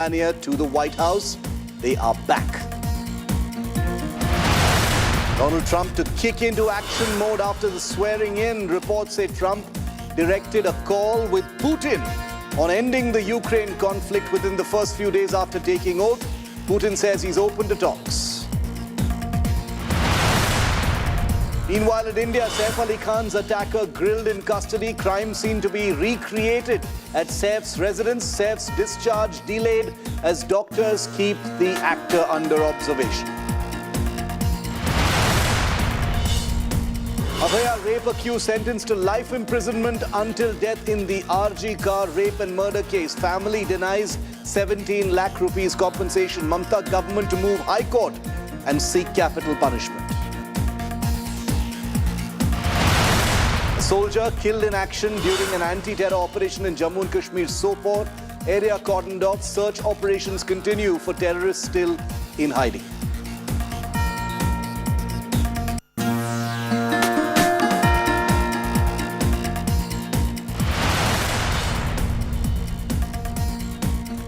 Melania to the White House. They are back. Donald Trump to kick into action mode after the swearing in. Reports say Trump directed a call with Putin on ending the Ukraine conflict within the first few days after taking oath. Putin says he's open to talks. Meanwhile, in India, Saif Ali Khan's attacker grilled in custody. Crime scene to be recreated at Saif's residence. Saif's discharge delayed as doctors keep the actor under observation. Abhaya rape accused sentenced to life imprisonment until death in the RG car rape and murder case. Family denies 17 lakh rupees compensation. Mamta government to move High Court and seek capital punishment. A soldier killed in action during an anti-terror operation in Jammu and Kashmir's Sopore. Area cordoned off. Search operations continue for terrorists still in hiding.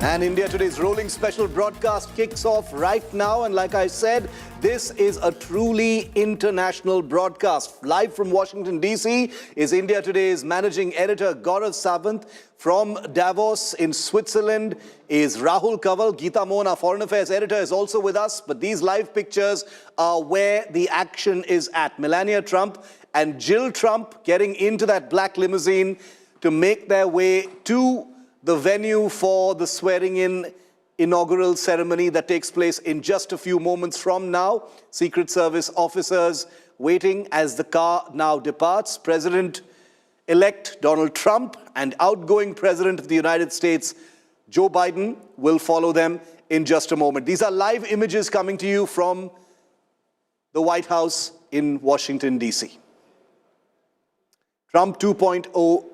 And India Today's rolling special broadcast kicks off right now. And like I said, this is a truly international broadcast. Live from Washington, D.C. is India Today's managing editor Gaurav Sawant. From Davos in Switzerland is Rahul Kaval. Geeta Mohan, our foreign affairs editor, is also with us. But these live pictures are where the action is at. Melania Trump and Jill Trump getting into that black limousine to make their way to the venue for the swearing-in inaugural ceremony that takes place in just a few moments from now. Secret Service officers waiting as the car now departs. President-elect Donald Trump and outgoing President of the United States, Joe Biden, will follow them in just a moment. These are live images coming to you from the White House in Washington, D.C. Trump 2.0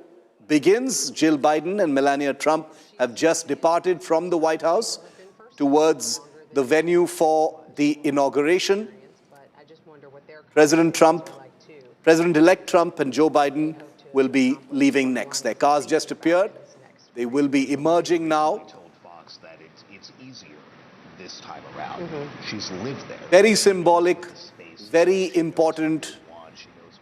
begins. Jill Biden and Melania Trump have just departed from the White House towards the venue for the inauguration. President-elect Trump and Joe Biden will be leaving next. Their cars just appeared. They will be emerging now. She's lived there. Very symbolic, very important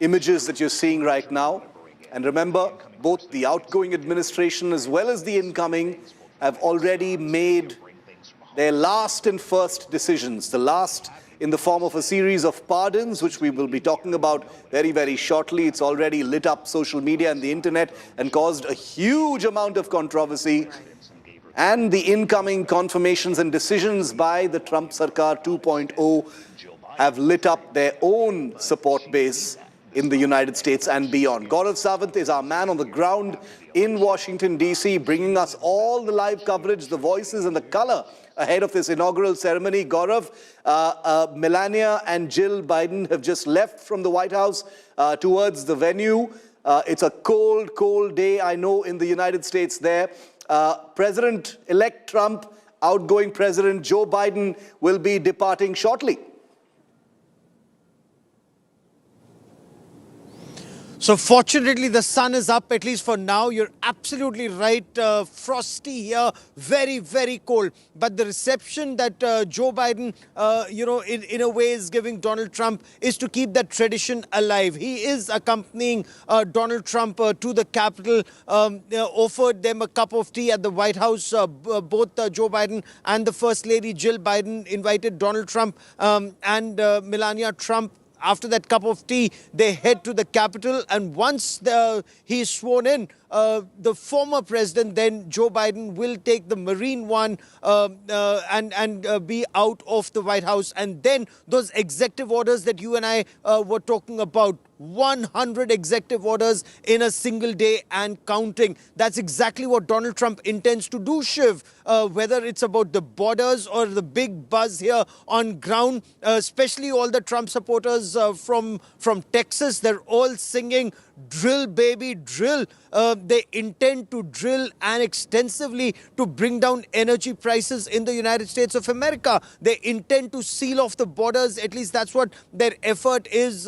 images that you're seeing right now. And remember, both the outgoing administration as well as the incoming have already made their last and first decisions. The last in the form of a series of pardons, which we will be talking about very, very shortly. It's already lit up social media and the internet and caused a huge amount of controversy. And the incoming confirmations and decisions by the Trump Sarkar 2.0 have lit up their own support base in the United States and beyond. Gaurav Sawant is our man on the ground in Washington, D.C., bringing us all the live coverage, the voices and the color ahead of this inaugural ceremony. Gaurav, Melania and Jill Biden have just left from the White House towards the venue. It's a cold, cold day, I know, in the United States there. President-elect Trump, outgoing President Joe Biden will be departing shortly. So fortunately, the sun is up, at least for now. You're absolutely right. Frosty here, very, very cold. But the reception that Joe Biden, in a way is giving Donald Trump is to keep that tradition alive. He is accompanying Donald Trump to the Capitol, offered them a cup of tea at the White House. Both Joe Biden and the First Lady Jill Biden invited Donald Trump and Melania Trump. After that cup of tea, they head to the Capitol, and once he is sworn in, the former president, then Joe Biden, will take the Marine One and be out of the White House. And then those executive orders that you and I were talking about, 100 executive orders in a single day and counting. That's exactly what Donald Trump intends to do, Shiv. Whether it's about the borders or the big buzz here on ground, especially all the Trump supporters from Texas, they're all singing "Drill, baby, drill." They intend to drill and extensively to bring down energy prices in the United States of America. They intend to seal off the borders. At least that's what their effort is.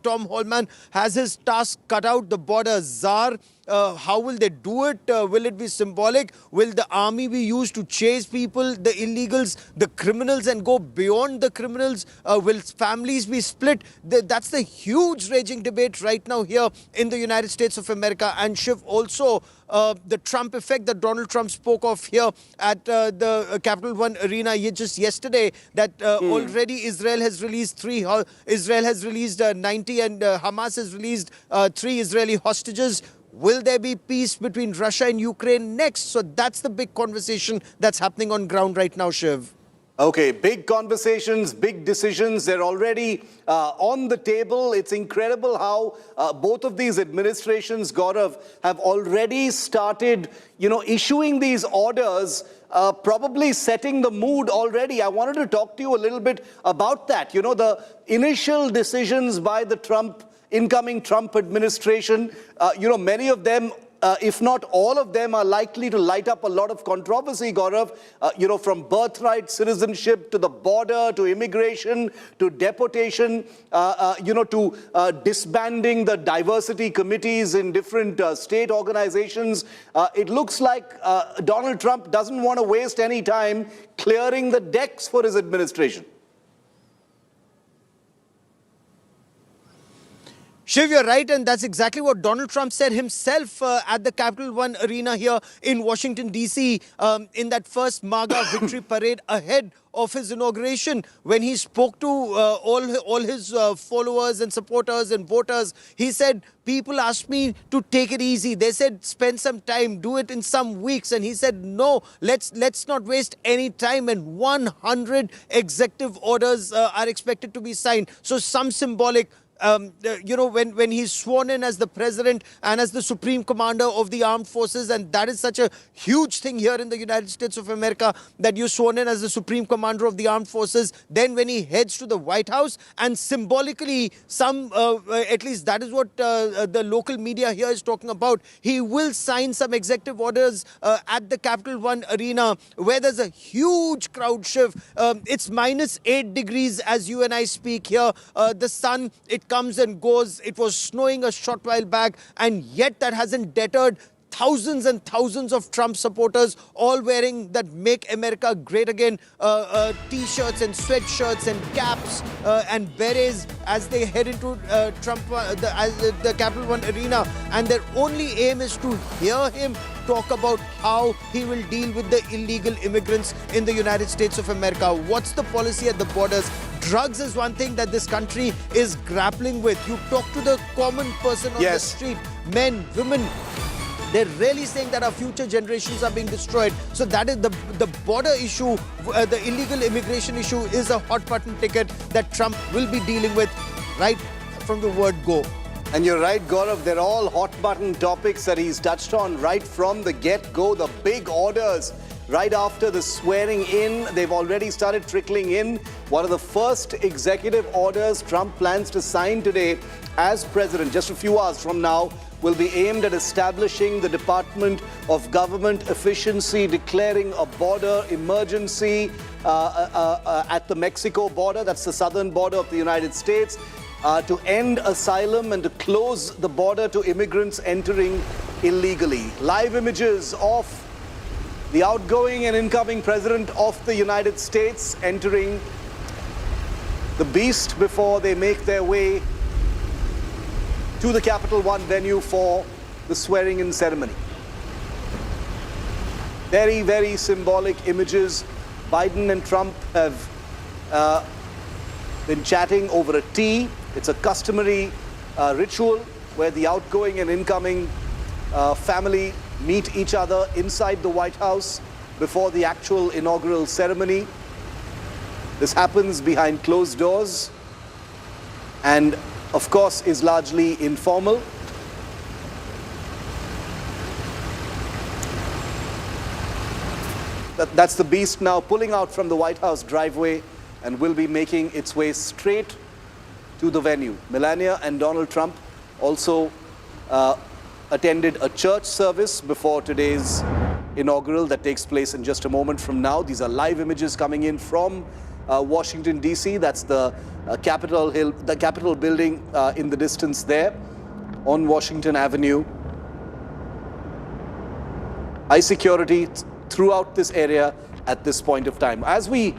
Tom Holman has his task cut out. The border czar How will they do it? Will it be symbolic? Will the army be used to chase people, the illegals, the criminals, and go beyond the criminals? Will families be split? That's the huge raging debate right now here in the United States of America. And Shiv, also the Trump effect that Donald Trump spoke of here at the Capital One Arena just yesterday, that already Israel has released 90 and Hamas has released 3 Israeli hostages. Will there be peace between Russia and Ukraine next? So that's the big conversation that's happening on ground right now, Shiv. Okay, big conversations, big decisions. They're already on the table. It's incredible how both of these administrations, Gaurav, have already started, issuing these orders, probably setting the mood already. I wanted to talk to you a little bit about that. The initial decisions by the incoming Trump administration, many of them, if not all of them, are likely to light up a lot of controversy, Gaurav. From birthright citizenship to the border, to immigration, to deportation, to disbanding the diversity committees in different state organizations. It looks like Donald Trump doesn't want to waste any time clearing the decks for his administration. Shiv, you're right, and that's exactly what Donald Trump said himself at the Capital One Arena here in Washington, D.C. In that first MAGA victory parade ahead of his inauguration. When he spoke to all his followers and supporters and voters, he said, people asked me to take it easy. They said, spend some time, do it in some weeks. And he said, no, let's not waste any time. And 100 executive orders are expected to be signed. So some symbolic. When he's sworn in as the president and as the supreme commander of the armed forces, and that is such a huge thing here in the United States of America, that you're sworn in as the supreme commander of the armed forces. Then when he heads to the White House, and symbolically, at least that is what the local media here is talking about, he will sign some executive orders at the Capital One Arena, where there's a huge crowd, Shiv. It's -8 degrees as you and I speak here. The sun, it comes and goes. It was snowing a short while back, and yet that hasn't deterred thousands and thousands of Trump supporters, all wearing that Make America Great Again T-shirts and sweatshirts and caps and berets as they head into the Capital One Arena. And their only aim is to hear him talk about how he will deal with the illegal immigrants in the United States of America. What's the policy at the borders? Drugs is one thing that this country is grappling with. You talk to the common person on the street, men, women, they're really saying that our future generations are being destroyed. So that is the border issue, the illegal immigration issue is a hot button ticket that Trump will be dealing with right from the word go. And you're right, Gaurav, they're all hot button topics that he's touched on right from the get-go. The big orders right after the swearing in, they've already started trickling in. One of the first executive orders Trump plans to sign today as president, just a few hours from now, will be aimed at establishing the Department of Government Efficiency, declaring a border emergency at the Mexico border, that's the southern border of the United States, to end asylum and to close the border to immigrants entering illegally. Live images of the outgoing and incoming President of the United States entering the beast before they make their way to the Capital One venue for the swearing-in ceremony. Very, very symbolic images. Biden and Trump have been chatting over a tea. It's a customary ritual where the outgoing and incoming family meet each other inside the White House before the actual inaugural ceremony. This happens behind closed doors and, of course, is largely informal. That's the beast now pulling out from the White House driveway and will be making its way straight to the venue. Melania and Donald Trump also attended a church service before today's inaugural that takes place in just a moment from now. These are live images coming in from Washington, D.C. That's the Capitol building in the distance there on Washington Avenue. high security throughout this area at this point of time. As we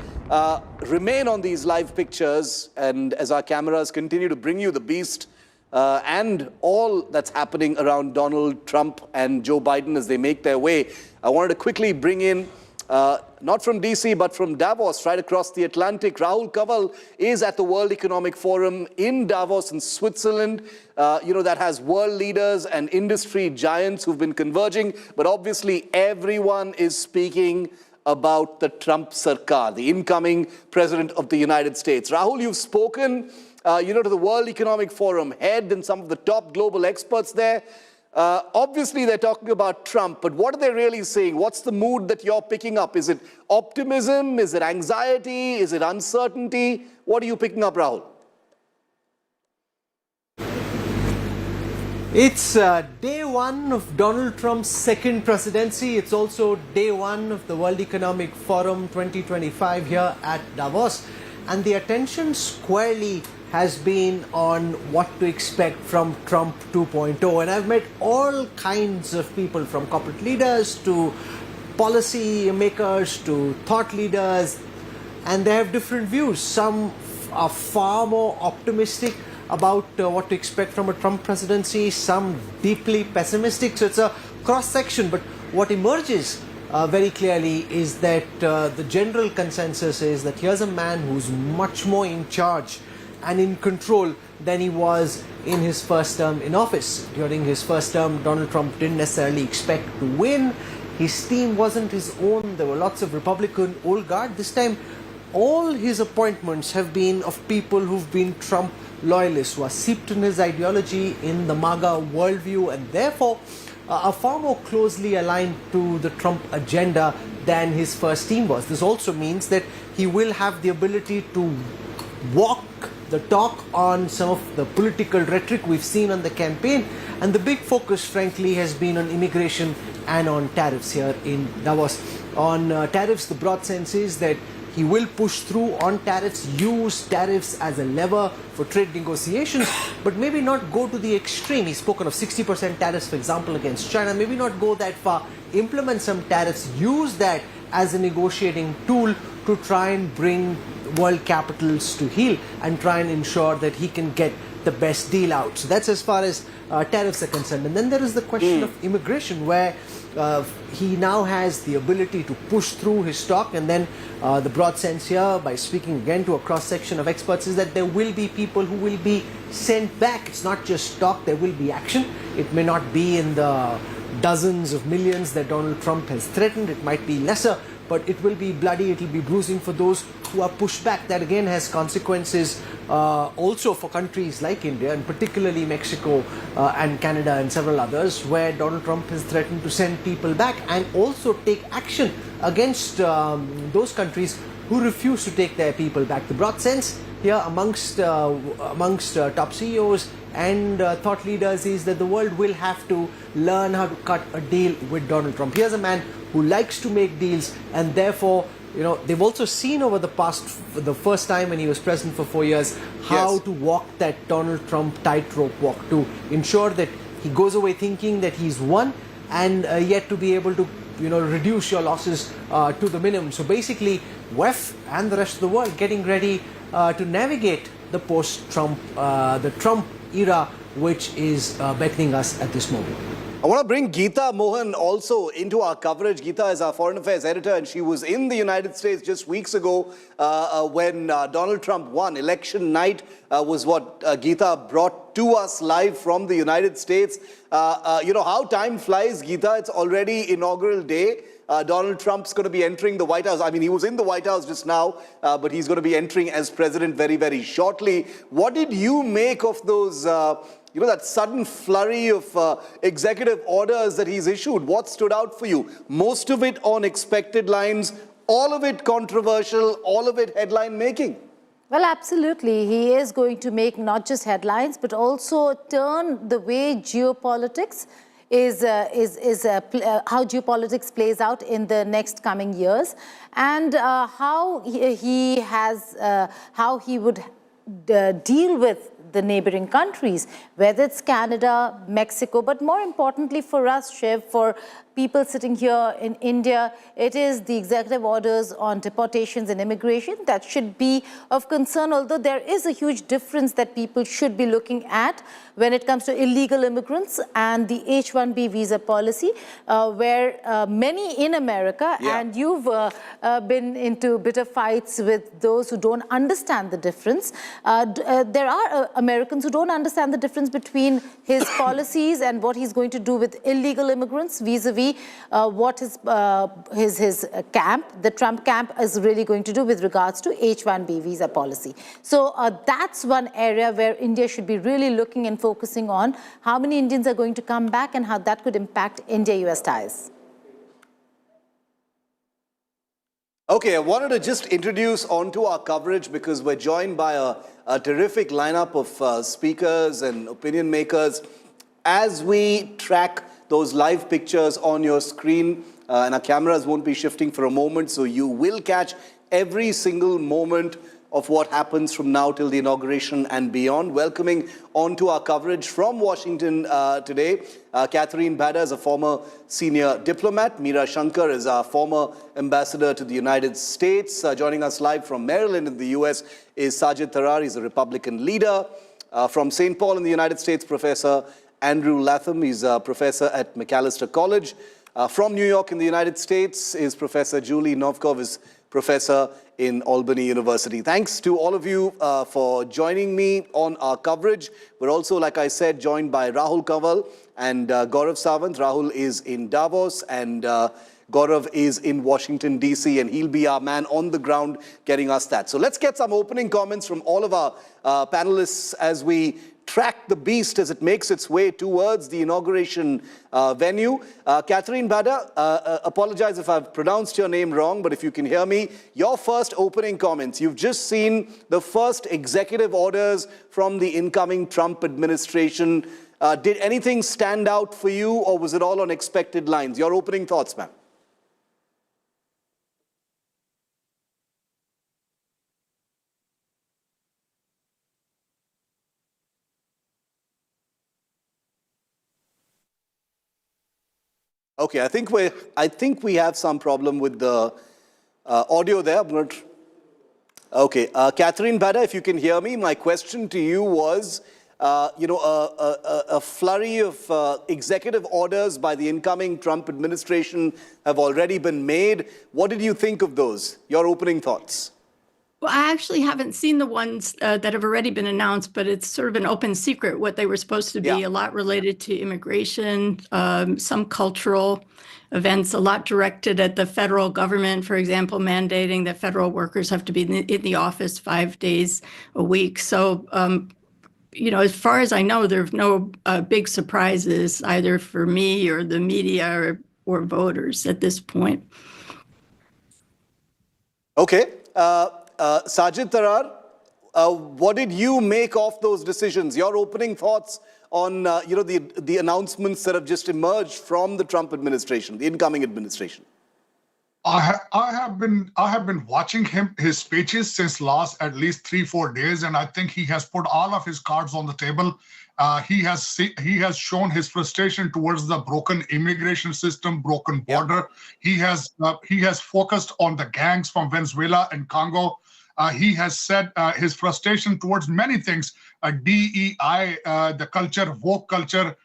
remain on these live pictures and as our cameras continue to bring you the beast and all that's happening around Donald Trump and Joe Biden as they make their way, I wanted to quickly bring in, not from DC, but from Davos, right across the Atlantic. Rahul Kaval is at the World Economic Forum in Davos in Switzerland. That has world leaders and industry giants who've been converging, but obviously everyone is speaking about the Trump Sarkar, the incoming president of the United States. Rahul, you've spoken, to the World Economic Forum head and some of the top global experts there. Obviously, they're talking about Trump, but what are they really saying? What's the mood that you're picking up? Is it optimism? Is it anxiety? Is it uncertainty? What are you picking up, Rahul? It's day one of Donald Trump's second presidency. It's also day one of the World Economic Forum 2025 here at Davos. And the attention squarely has been on what to expect from Trump 2.0. And I've met all kinds of people, from corporate leaders to policy makers to thought leaders, and they have different views. Some are far more optimistic about what to expect from a Trump presidency, some deeply pessimistic. So it's a cross-section, but what emerges very clearly is that the general consensus is that here's a man who's much more in charge and in control than he was in his first term in office. During his first term, Donald Trump didn't necessarily expect to win. His team wasn't his own. There were lots of Republican old guard. This time, all his appointments have been of people who've been Trump loyalists, who are seeped in his ideology, in the MAGA worldview, and therefore are far more closely aligned to the Trump agenda than his first team was. This also means that he will have the ability to walk the talk on some of the political rhetoric we've seen on the campaign, and the big focus, frankly, has been on immigration and on tariffs here in Davos. On tariffs, the broad sense is that he will push through on tariffs, use tariffs as a lever for trade negotiations, but maybe not go to the extreme. He's spoken of 60% tariffs, for example, against China. Maybe not go that far, implement some tariffs, use that as a negotiating tool to try and bring world capitals to heel and try and ensure that he can get the best deal out. So that's as far as tariffs are concerned. And then there is the question of immigration, where he now has the ability to push through his talk. And then the broad sense here, by speaking again to a cross-section of experts, is that there will be people who will be sent back. It's not just talk, there will be action. It may not be in the dozens of millions that Donald Trump has threatened. It might be lesser, but it will be bloody, it will be bruising for those who are pushed back. That again has consequences also for countries like India, and particularly Mexico and Canada and several others, where Donald Trump has threatened to send people back and also take action against those countries who refuse to take their people back. The broad sense here amongst top CEOs and thought leaders is that the world will have to learn how to cut a deal with Donald Trump. Here's a man who likes to make deals, and therefore, they've also seen over the first time when he was president for 4 years, how to walk that Donald Trump tightrope walk, to ensure that he goes away thinking that he's won, and yet to be able to reduce your losses to the minimum. So basically, WEF and the rest of the world getting ready to navigate the post-Trump, the Trump era, which is beckoning us at this moment. I want to bring Geeta Mohan also into our coverage. Geeta is our foreign affairs editor, and she was in the United States just weeks ago when Donald Trump won. Election night was what Geeta brought to us live from the United States. How time flies, Geeta. It's already inaugural day. Donald Trump's going to be entering the White House. I mean, he was in the White House just now, but he's going to be entering as president very, very shortly. What did you make of those that sudden flurry of executive orders that he's issued? What stood out for you? Most of it on expected lines, all of it controversial, all of it headline making. Well, absolutely. He is going to make not just headlines, but also turn the way geopolitics how geopolitics plays out in the next coming years, and how he would deal with the neighboring countries, whether it's Canada, Mexico, but more importantly for us, Shiv, for people sitting here in India, it is the executive orders on deportations and immigration that should be of concern, although there is a huge difference that people should be looking at when it comes to illegal immigrants and the H-1B visa policy, where many in America, and you've been into bitter fights with those who don't understand the difference. There are Americans who don't understand the difference between his policies and what he's going to do with illegal immigrants vis-a-vis what his camp, the Trump camp, is really going to do with regards to H-1B visa policy. So that's one area where India should be really looking and focusing on how many Indians are going to come back and how that could impact India-US ties. Okay, I wanted to just introduce onto our coverage because we're joined by a terrific lineup of speakers and opinion makers as we track those live pictures on your screen, and our cameras won't be shifting for a moment, so you will catch every single moment of what happens from now till the inauguration and beyond. Welcoming onto our coverage from Washington today, Catherine Bada is a former senior diplomat. Meera Shankar is our former ambassador to the United States. Joining us live from Maryland in the US is Sajid Tarar. He's a Republican leader. From St. Paul in the United States, Professor Andrew Latham. He's a professor at Macalester College. From New York in the United States is Professor Julie Novkov, is professor in Albany University. Thanks to all of you for joining me on our coverage. We're also, like I said, joined by Rahul Kanwal and Gaurav Sawant. Rahul is in Davos and Gaurav is in Washington, D.C., and he'll be our man on the ground getting us that. So let's get some opening comments from all of our panelists as we track the beast as it makes its way towards the inauguration venue. Catherine Bada, apologize if I've pronounced your name wrong, but if you can hear me, your first opening comments. You've just seen the first executive orders from the incoming Trump administration. Did anything stand out for you, or was it all on expected lines? Your opening thoughts, ma'am. Okay, I think we have some problem with the audio there. Okay, Catherine Bada, if you can hear me, my question to you was, a flurry of executive orders by the incoming Trump administration have already been made. What did you think of those? Your opening thoughts? Well, I actually haven't seen the ones that have already been announced, but it's sort of an open secret what they were supposed to be. A lot related to immigration, some cultural events, a lot directed at the federal government, for example, mandating that federal workers have to be in the office 5 days a week. So, as far as I know, there's no big surprises either for me or the media or voters at this point. Okay. Sajid Tarar, what did you make of those decisions? Your opening thoughts on the announcements that have just emerged from the Trump administration, the incoming administration? I have been watching his speeches since last at least 3-4 days, and I think he has put all of his cards on the table. He has shown his frustration towards the broken immigration system, broken border. He has focused on the gangs from Venezuela and Congo. He has said his frustration towards many things, DEI, the culture, woke culture,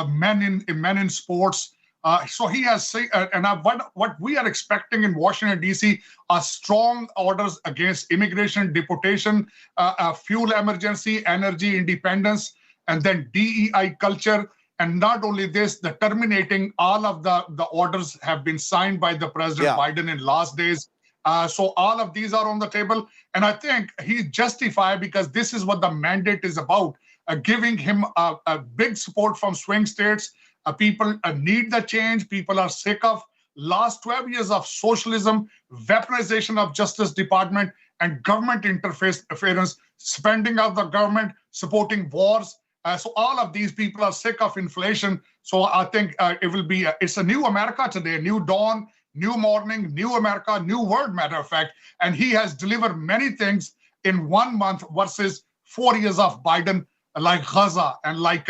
men in sports. So he has said, what we are expecting in Washington, D.C. are strong orders against immigration, deportation, fuel emergency, energy independence, and then DEI culture. And not only this, the terminating all of the orders have been signed by the President Biden in last days. So all of these are on the table. And I think he's justified because this is what the mandate is about, giving him a big support from swing states. People need the change. People are sick of last 12 years of socialism, weaponization of Justice Department, and government interference, spending of the government, supporting wars. So all of these people are sick of inflation. So I think it's a new America today, new dawn, new morning, new America, new world, matter of fact. And he has delivered many things in 1 month versus 4 years of Biden. like Gaza and like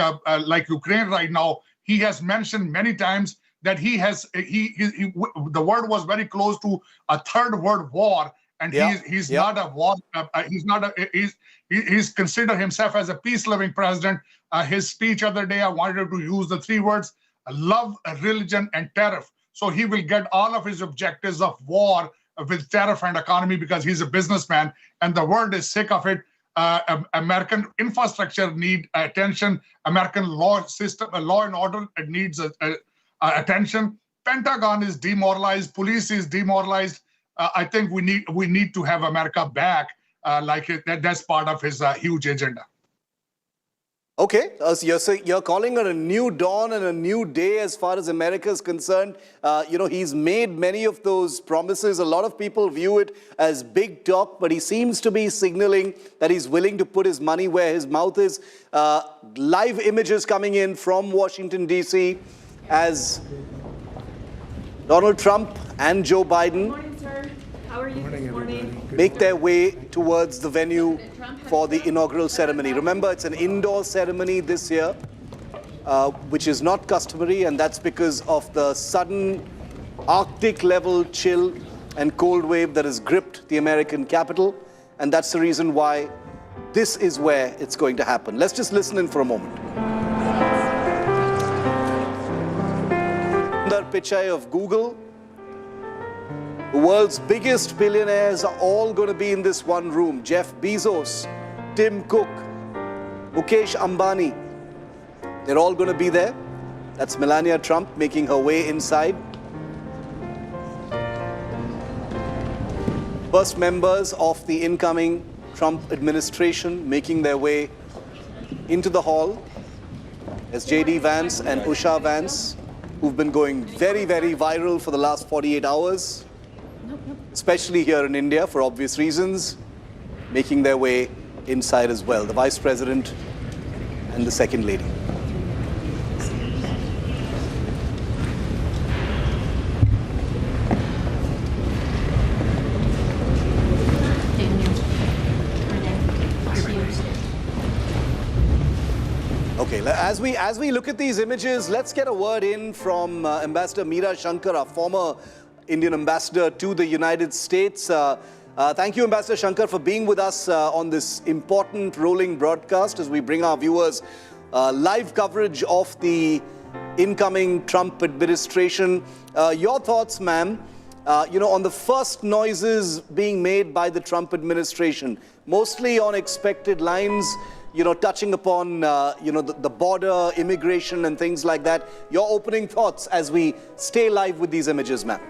Ukraine right now, he has mentioned many times that the word was very close to a third world war, and he's not a war. He's considered himself as a peace-loving president. His speech other day, I wanted to use the three words: love, religion, and tariff. So he will get all of his objectives of war with tariff and economy because he's a businessman, and the world is sick of it. American infrastructure need attention. American law system, law and order, it needs attention. Pentagon is demoralized. Police is demoralized. I think we need to have America back. That's part of his huge agenda. Okay, so you're calling it a new dawn and a new day as far as America is concerned. He's made many of those promises. A lot of people view it as big talk, but he seems to be signaling that he's willing to put his money where his mouth is. Live images coming in from Washington, D.C. as Donald Trump and Joe Biden make their way towards the venue for the inaugural ceremony. Remember, it's an indoor ceremony this year, which is not customary, and that's because of the sudden Arctic-level chill and cold wave that has gripped the American capital, and that's the reason why this is where it's going to happen. Let's just listen in for a moment. Sundar Pichai of Google. The world's biggest billionaires are all going to be in this one room. Jeff Bezos, Tim Cook, Mukesh Ambani. They're all going to be there. That's Melania Trump making her way inside. First members of the incoming Trump administration making their way into the hall. There's JD Vance and Usha Vance, who've been going very, very viral for the last 48 hours. Especially here in India, for obvious reasons, making their way inside as well. The Vice President and the Second Lady. Okay, as we look at these images, let's get a word in from Ambassador Meera Shankar, our former Indian ambassador to the United States. Thank you, Ambassador Shankar, for being with us on this important rolling broadcast as we bring our viewers live coverage of the incoming Trump administration. Your thoughts, ma'am, on the first noises being made by the Trump administration, mostly on expected lines, touching upon, the border, immigration and things like that. Your opening thoughts as we stay live with these images, ma'am.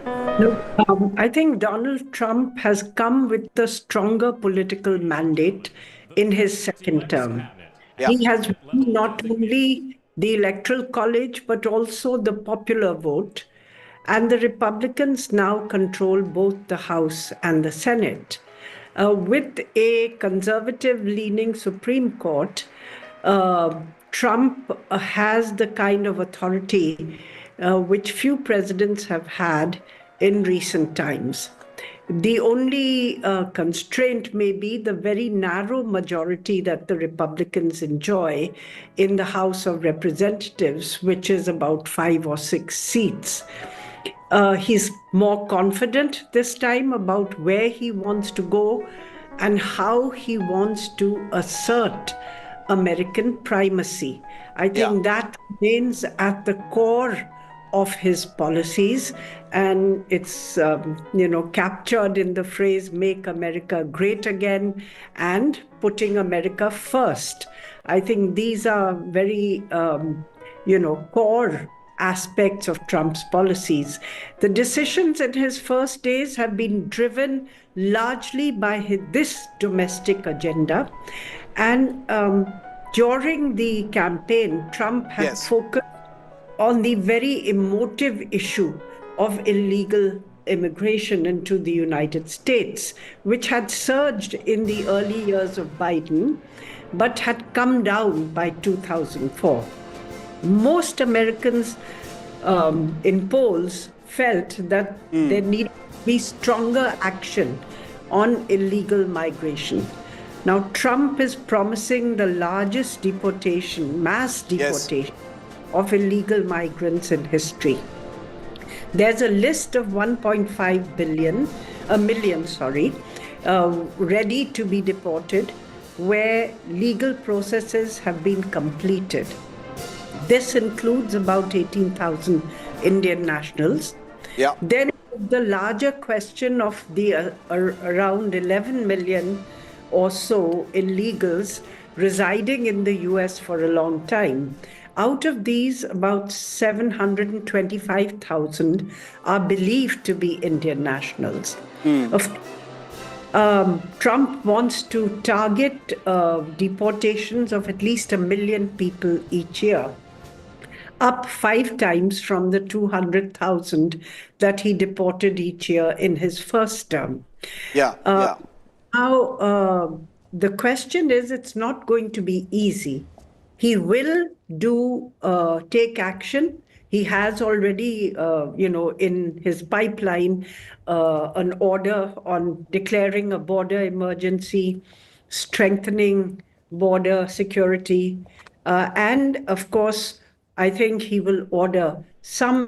No, I think Donald Trump has come with a stronger political mandate in his second term. Yeah. He has won not only the Electoral College, but also the popular vote. And the Republicans now control both the House and the Senate. With a conservative-leaning Supreme Court, Trump has the kind of authority which few presidents have had in recent times. The only constraint may be the very narrow majority that the Republicans enjoy in the House of Representatives, which is about 5 or 6 seats. He's more confident this time about where he wants to go and how he wants to assert American primacy. I think that remains at the core of his policies, and it's captured in the phrase "Make America Great Again" and putting America first. I think these are very core aspects of Trump's policies. The decisions in his first days have been driven largely by this domestic agenda, and during the campaign, Trump had focused on the very emotive issue of illegal immigration into the United States, which had surged in the early years of Biden, but had come down by 2004. Most Americans in polls felt that there needed to be stronger action on illegal migration. Now, Trump is promising the largest deportation, mass deportation of illegal migrants in history. There's a list of 1.5 million, ready to be deported, where legal processes have been completed. This includes about 18,000 Indian nationals. Yeah. Then the larger question of the around 11 million or so illegals residing in the US for a long time. Out of these, about 725,000 are believed to be Indian nationals. Trump wants to target deportations of at least 1 million people each year, up 5 times from the 200,000 that he deported each year in his first term. Now, the question is, it's not going to be easy. He will take action. He has already, in his pipeline, an order on declaring a border emergency, strengthening border security, and of course, I think he will order some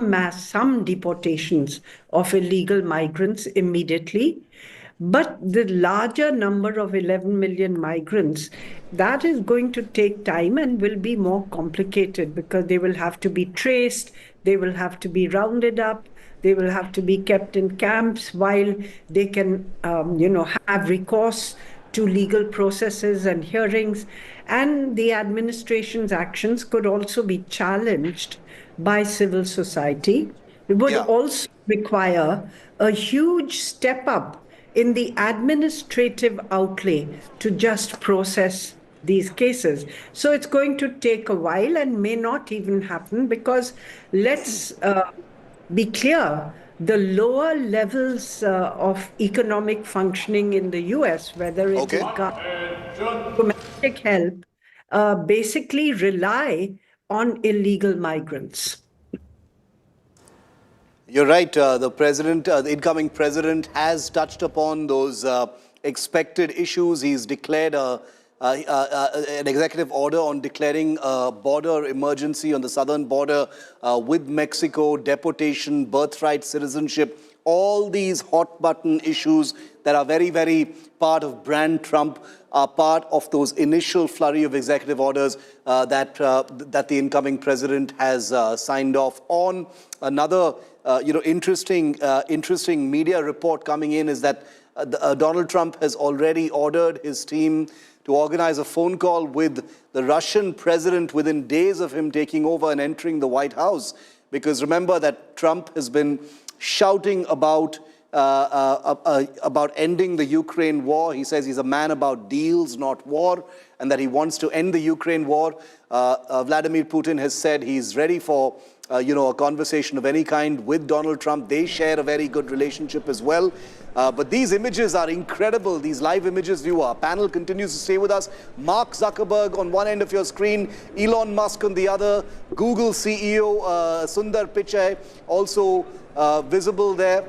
deportations of illegal migrants immediately. But the larger number of 11 million migrants, that is going to take time and will be more complicated because they will have to be traced, they will have to be rounded up, they will have to be kept in camps while they can, have recourse to legal processes and hearings. And the administration's actions could also be challenged by civil society. It would also require a huge step up in the administrative outlay to just process these cases. So it's going to take a while and may not even happen because let's be clear, the lower levels of economic functioning in the US, whether it's domestic help, basically rely on illegal migrants. You're right. The incoming president has touched upon those expected issues. He's declared an executive order on declaring a border emergency on the southern border with Mexico, deportation, birthright citizenship, all these hot button issues that are very, very part of brand Trump are part of those initial flurry of executive orders that the incoming president has signed off on. Another interesting media report coming in is that Donald Trump has already ordered his team to organize a phone call with the Russian president within days of him taking over and entering the White House. Because remember that Trump has been shouting about ending the Ukraine war. He says he's a man about deals, not war, and that he wants to end the Ukraine war. Vladimir Putin has said he's ready for a conversation of any kind with Donald Trump. They share a very good relationship as well. But these images are incredible, these live images. Our panel continues to stay with us. Mark Zuckerberg on one end of your screen, Elon Musk on the other, Google CEO Sundar Pichai also visible there.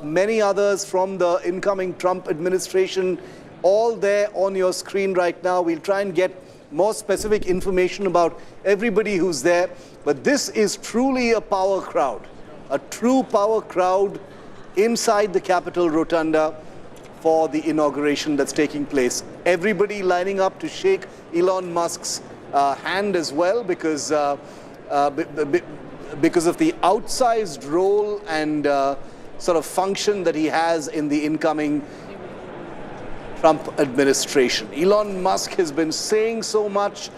Many others from the incoming Trump administration, all there on your screen right now. We'll try and get more specific information about everybody who's there. But this is truly a power crowd, a true power crowd inside the Capitol Rotunda for the inauguration that's taking place. Everybody lining up to shake Elon Musk's hand as well because of the outsized role and sort of function that he has in the incoming Trump administration. Elon Musk has been saying so much,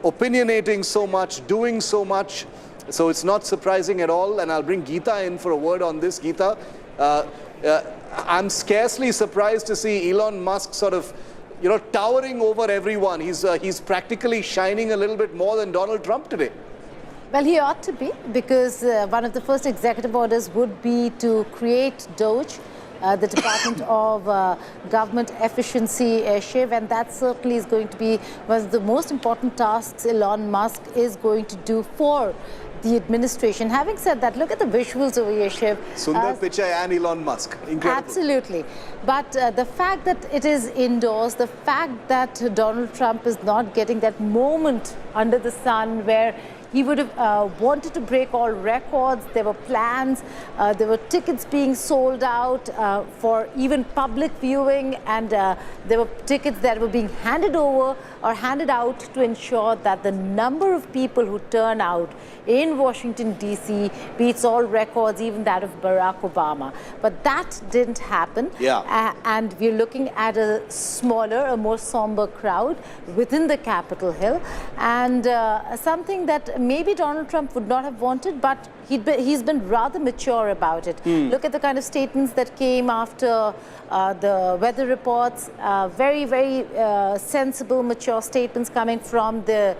opinionating so much, doing so much. So it's not surprising at all. And I'll bring Geeta in for a word on this. Geeta, I'm scarcely surprised to see Elon Musk sort of, towering over everyone. He's practically shining a little bit more than Donald Trump today. Well, he ought to be, because one of the first executive orders would be to create DOGE, the Department of Government Efficiency, Shiv, and that certainly is going to be one of the most important tasks Elon Musk is going to do for the administration. Having said that, look at the visuals over here, Shiv. Sundar Pichai and Elon Musk. Incredible. Absolutely. But the fact that it is indoors, the fact that Donald Trump is not getting that moment under the sun where he would have wanted to break all records. There were plans, there were tickets being sold out for even public viewing, and there were tickets that were being handed over or handed out to ensure that the number of people who turn out in Washington, D.C. beats all records, even that of Barack Obama. But that didn't happen. Yeah. And we're looking at a smaller, a more somber crowd within the Capitol Hill, and something that maybe Donald Trump would not have wanted, but he's been rather mature about it. Look at the kind of statements that came after the weather reports. Very, very sensible, mature statements coming from the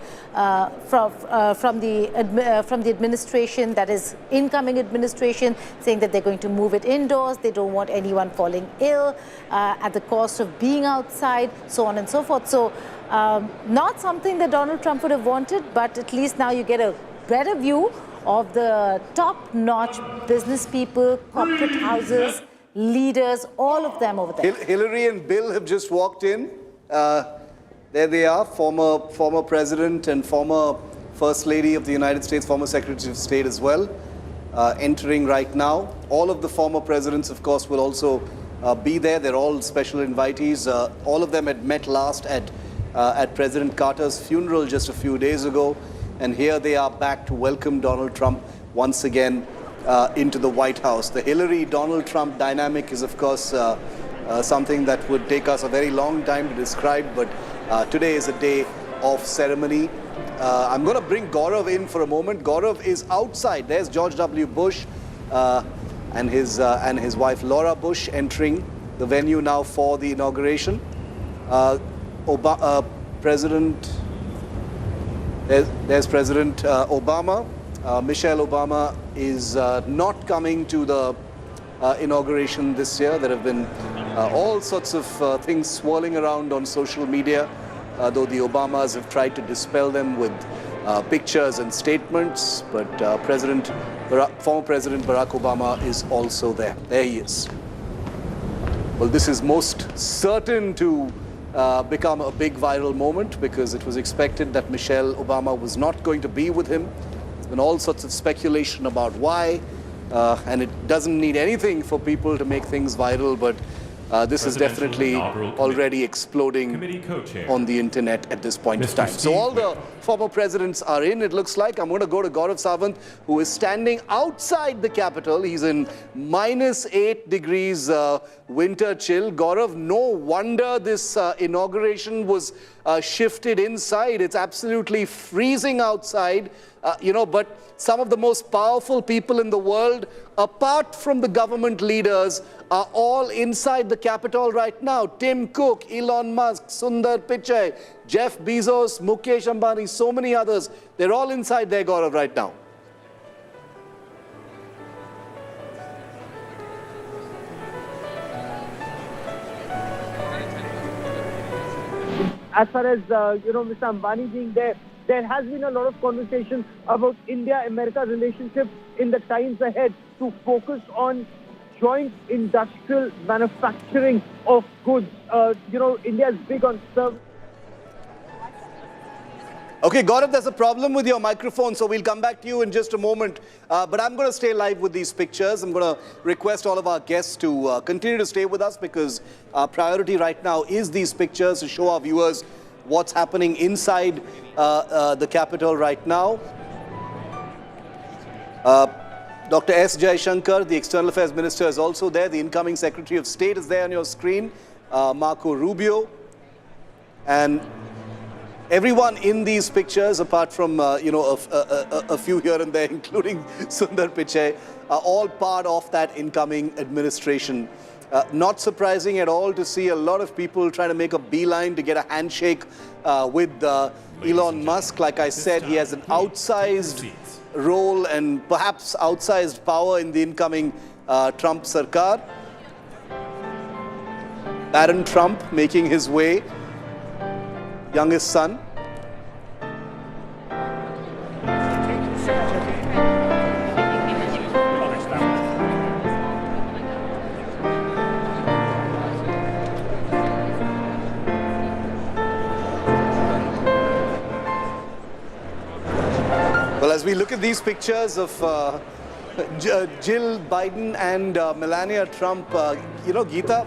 administration, that is incoming administration, saying that they're going to move it indoors. They don't want anyone falling ill at the cost of being outside, so on and so forth. So not something that Donald Trump would have wanted, but at least now you get a better view of the top-notch business people, corporate houses, leaders, all of them over there. Hillary and Bill have just walked in. There they are, former president and former First Lady of the United States, former Secretary of State as well, entering right now. All of the former presidents, of course, will also be there. They're all special invitees. All of them had met last at President Carter's funeral just a few days ago. And here they are back to welcome Donald Trump once again into the White House. The Hillary-Donald Trump dynamic is, of course, something that would take us a very long time to describe, but today is a day of ceremony. I'm going to bring Gaurav in for a moment. Gaurav is outside. There's George W. Bush and his wife Laura Bush entering the venue now for the inauguration. There's President Obama. Michelle Obama is not coming to the inauguration this year. There have been all sorts of things swirling around on social media, though the Obamas have tried to dispel them with pictures and statements. But former President Barack Obama is also there. There he is. Well, this is most certain to become a big viral moment, because it was expected that Michelle Obama was not going to be with him. There's been all sorts of speculation about why, and it doesn't need anything for people to make things viral, but this is definitely already exploding on the internet at this point of time. So all the former presidents are in, it looks like. I'm going to go to Gaurav Sawant, who is standing outside the Capitol. He's in -8 degrees winter chill. Gaurav, no wonder this inauguration was shifted inside. It's absolutely freezing outside, but some of the most powerful people in the world, apart from the government leaders, are all inside the Capitol right now. Tim Cook, Elon Musk, Sundar Pichai, Jeff Bezos, Mukesh Ambani, so many others. They're all inside there, Gaurav, right now. As far as, Mr. Ambani being there, there has been a lot of conversation about India-America relationship in the times ahead to focus on joint industrial manufacturing of goods. India is big on service. Okay, Gaurav, there's a problem with your microphone, so we'll come back to you in just a moment. But I'm going to stay live with these pictures. I'm going to request all of our guests to continue to stay with us, because our priority right now is these pictures to show our viewers what's happening inside the Capitol right now. Dr. S. Jaishankar, the External Affairs Minister, is also there. The incoming Secretary of State is there on your screen, Marco Rubio. And everyone in these pictures, apart from a few here and there, including Sundar Pichai, are all part of that incoming administration. Not surprising at all to see a lot of people trying to make a beeline to get a handshake with Elon Musk. Like I said, he has an outsized role and perhaps outsized power in the incoming Trump Sarkar. Barron Trump making his way, youngest son. As we look at these pictures of Jill Biden and Melania Trump, Geeta,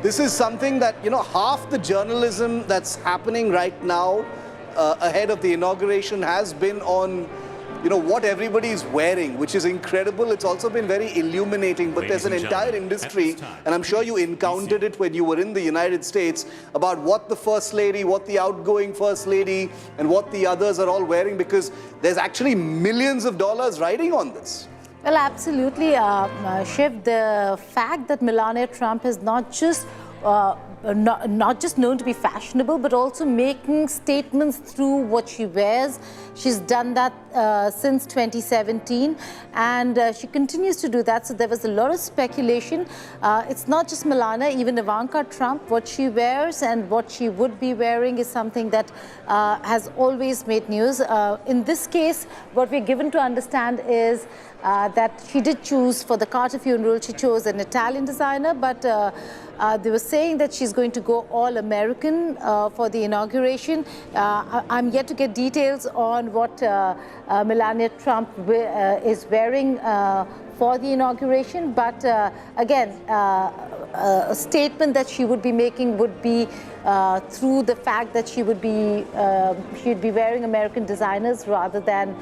this is something that, half the journalism that's happening right now ahead of the inauguration has been on, what everybody's wearing, which is incredible. It's also been very illuminating, but there's an entire industry, and I'm sure you encountered it when you were in the United States, about what the First Lady, what the outgoing First Lady, and what the others are all wearing, because there's actually millions of dollars riding on this. Well, absolutely, Shiv. The fact that Melania Trump is not just known to be fashionable, but also making statements through what she wears. She's done that since 2017, and she continues to do that. So there was a lot of speculation. It's not just Melania, even Ivanka Trump, what she wears and what she would be wearing is something that has always made news. In this case, what we're given to understand is that she did choose for the Carter funeral, she chose an Italian designer, but they were saying that she's going to go all American for the inauguration. I'm yet to get details on what Melania Trump is wearing for the inauguration, but again, a statement that she would be making would be through the fact that she'd be wearing American designers rather than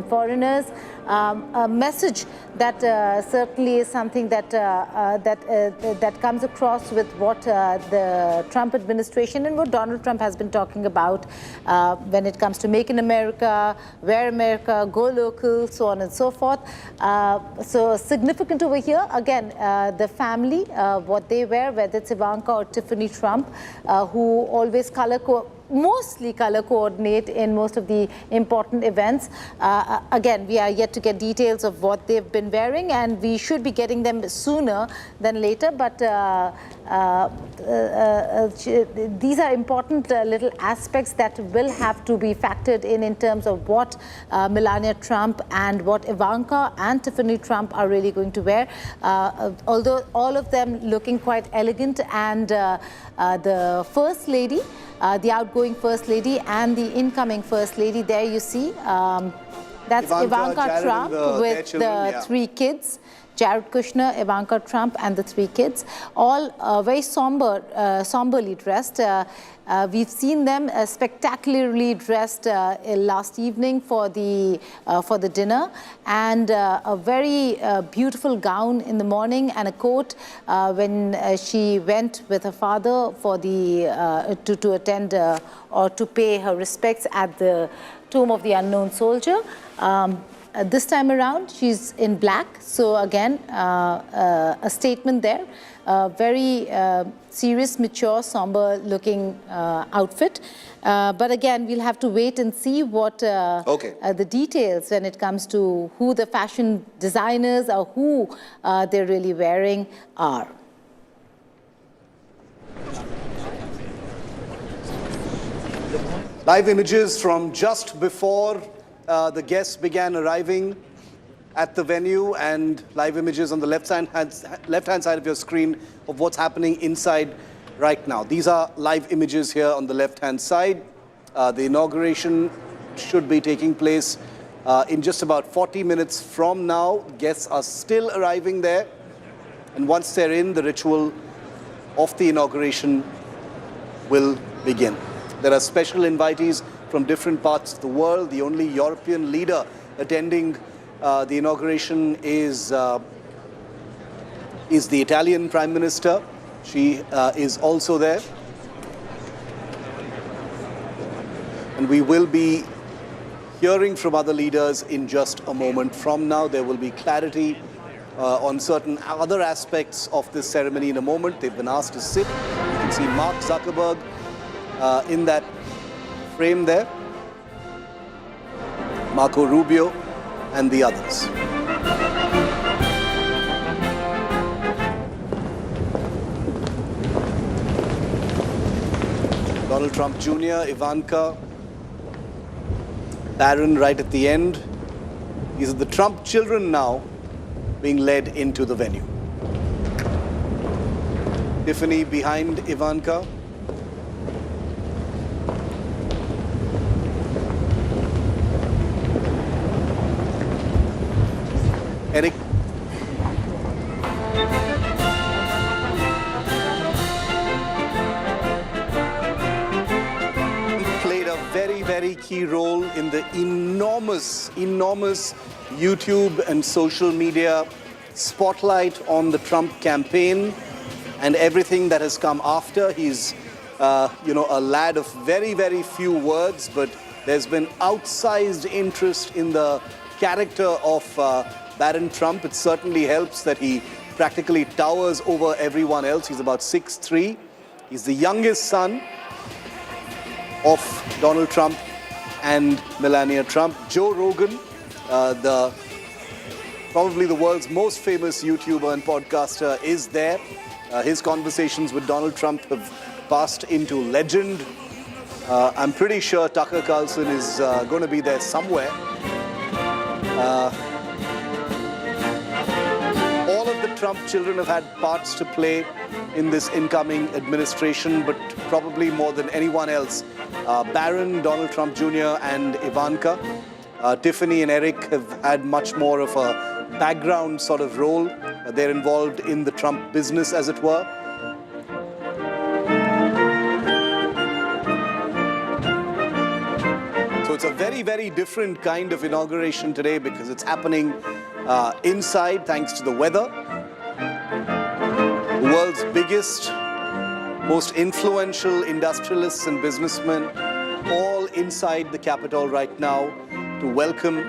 foreigners. A message that certainly is something that that comes across with what the Trump administration and what Donald Trump has been talking about when it comes to Make in America, Wear America, Go Local, so on and so forth. So significant over here, again, the family, what they wear, whether it's Ivanka or Tiffany Trump, who always mostly color coordinate in most of the important events. Again, we are yet to get details of what they've been wearing, and we should be getting them sooner than later, but these are important little aspects that will have to be factored in terms of what Melania Trump and what Ivanka and Tiffany Trump are really going to wear. Although all of them looking quite elegant, and the First Lady, the outgoing First Lady and the incoming First Lady, there you see, that's Ivanka Trump with the three kids. Jared Kushner, Ivanka Trump, and the three kids, all very somberly dressed. We've seen them spectacularly dressed last evening for the dinner, and a very beautiful gown in the morning and a coat when she went with her father for the to attend or to pay her respects at the tomb of the unknown soldier. This time around, she's in black. So again, a statement there. Very serious, mature, somber-looking outfit. But again, we'll have to wait and see what the details when it comes to who the fashion designers or who they're really wearing are. Live images from just before the guests began arriving at the venue, and live images on the left-hand side of your screen of what's happening inside right now. These are live images here on the left-hand side. The inauguration should be taking place in just about 40 minutes from now. Guests are still arriving there, and once they're in, the ritual of the inauguration will begin. There are special invitees from different parts of the world. The only European leader attending the inauguration is the Italian Prime Minister. She is also there. And we will be hearing from other leaders in just a moment from now. There will be clarity on certain other aspects of this ceremony in a moment. They've been asked to sit. You can see Mark Zuckerberg in that frame there, Marco Rubio, and the others. Donald Trump Jr., Ivanka, Barron right at the end. These are the Trump children now being led into the venue. Tiffany behind Ivanka. Eric. Played a very, very key role in the enormous YouTube and social media spotlight on the Trump campaign and everything that has come after. He's, a lad of very, very few words, but there's been outsized interest in the character of Baron Trump. It certainly helps that he practically towers over everyone else. He's about 6'3". He's the youngest son of Donald Trump and Melania Trump. Joe Rogan, probably the world's most famous YouTuber and podcaster, is there. His conversations with Donald Trump have passed into legend. I'm pretty sure Tucker Carlson is going to be there somewhere. All of the Trump children have had parts to play in this incoming administration, but probably more than anyone else, Barron, Donald Trump Jr. and Ivanka. Tiffany and Eric have had much more of a background sort of role. They're involved in the Trump business, as it were. So it's a very, very different kind of inauguration today because it's happening inside thanks to the weather. The world's biggest, most influential industrialists and businessmen all inside the Capitol right now to welcome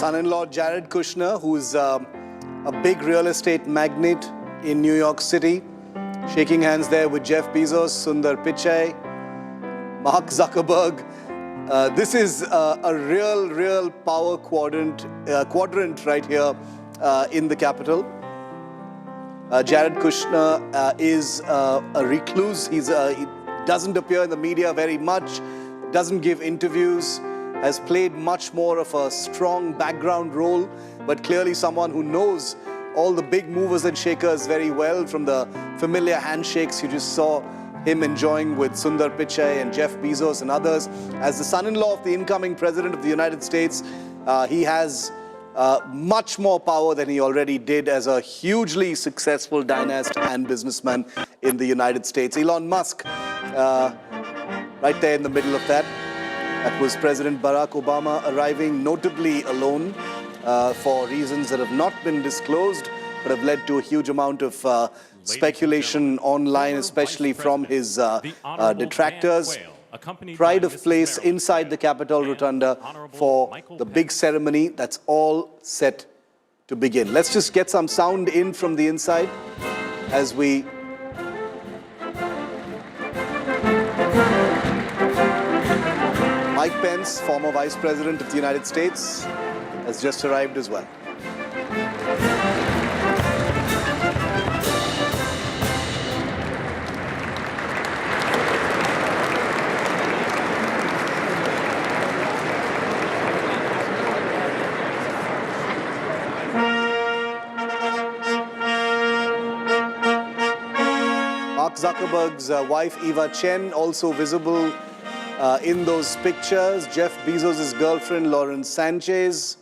son-in-law Jared Kushner, who's a big real estate magnate in New York City, shaking hands there with Jeff Bezos, Sundar Pichai, Mark Zuckerberg. This is a real power quadrant right here in the Capitol. Jared Kushner is a recluse. He doesn't appear in the media very much, doesn't give interviews, has played much more of a strong background role, but clearly someone who knows all the big movers and shakers very well, from the familiar handshakes you just saw him enjoying with Sundar Pichai and Jeff Bezos and others. As the son-in-law of the incoming President of the United States, he has much more power than he already did as a hugely successful dynast and businessman in the United States. Elon Musk, right there in the middle of that. That was President Barack Obama arriving notably alone for reasons that have not been disclosed, but have led to a huge amount of speculation online, especially from his detractors. Pride of place inside the Capitol Rotunda for the big ceremony that's all set to begin. Let's just get some sound in from the inside as we Mike Pence, former Vice President of the United States, has just arrived as well. Mark Zuckerberg's wife, Eva Chen, also visible in those pictures. Jeff Bezos' girlfriend, Lauren Sanchez.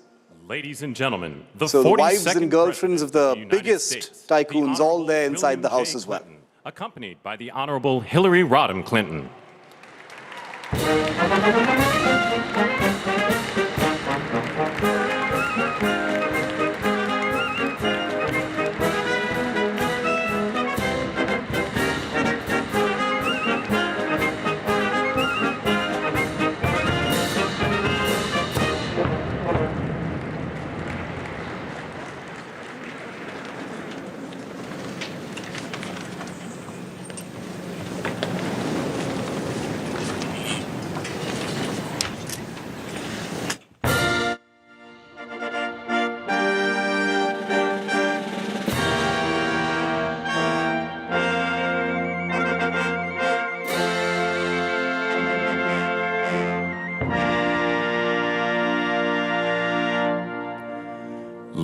Ladies and gentlemen, the wives and girlfriends of the biggest tycoons all there inside the house as well. accompanied by the Honorable Hillary Rodham Clinton.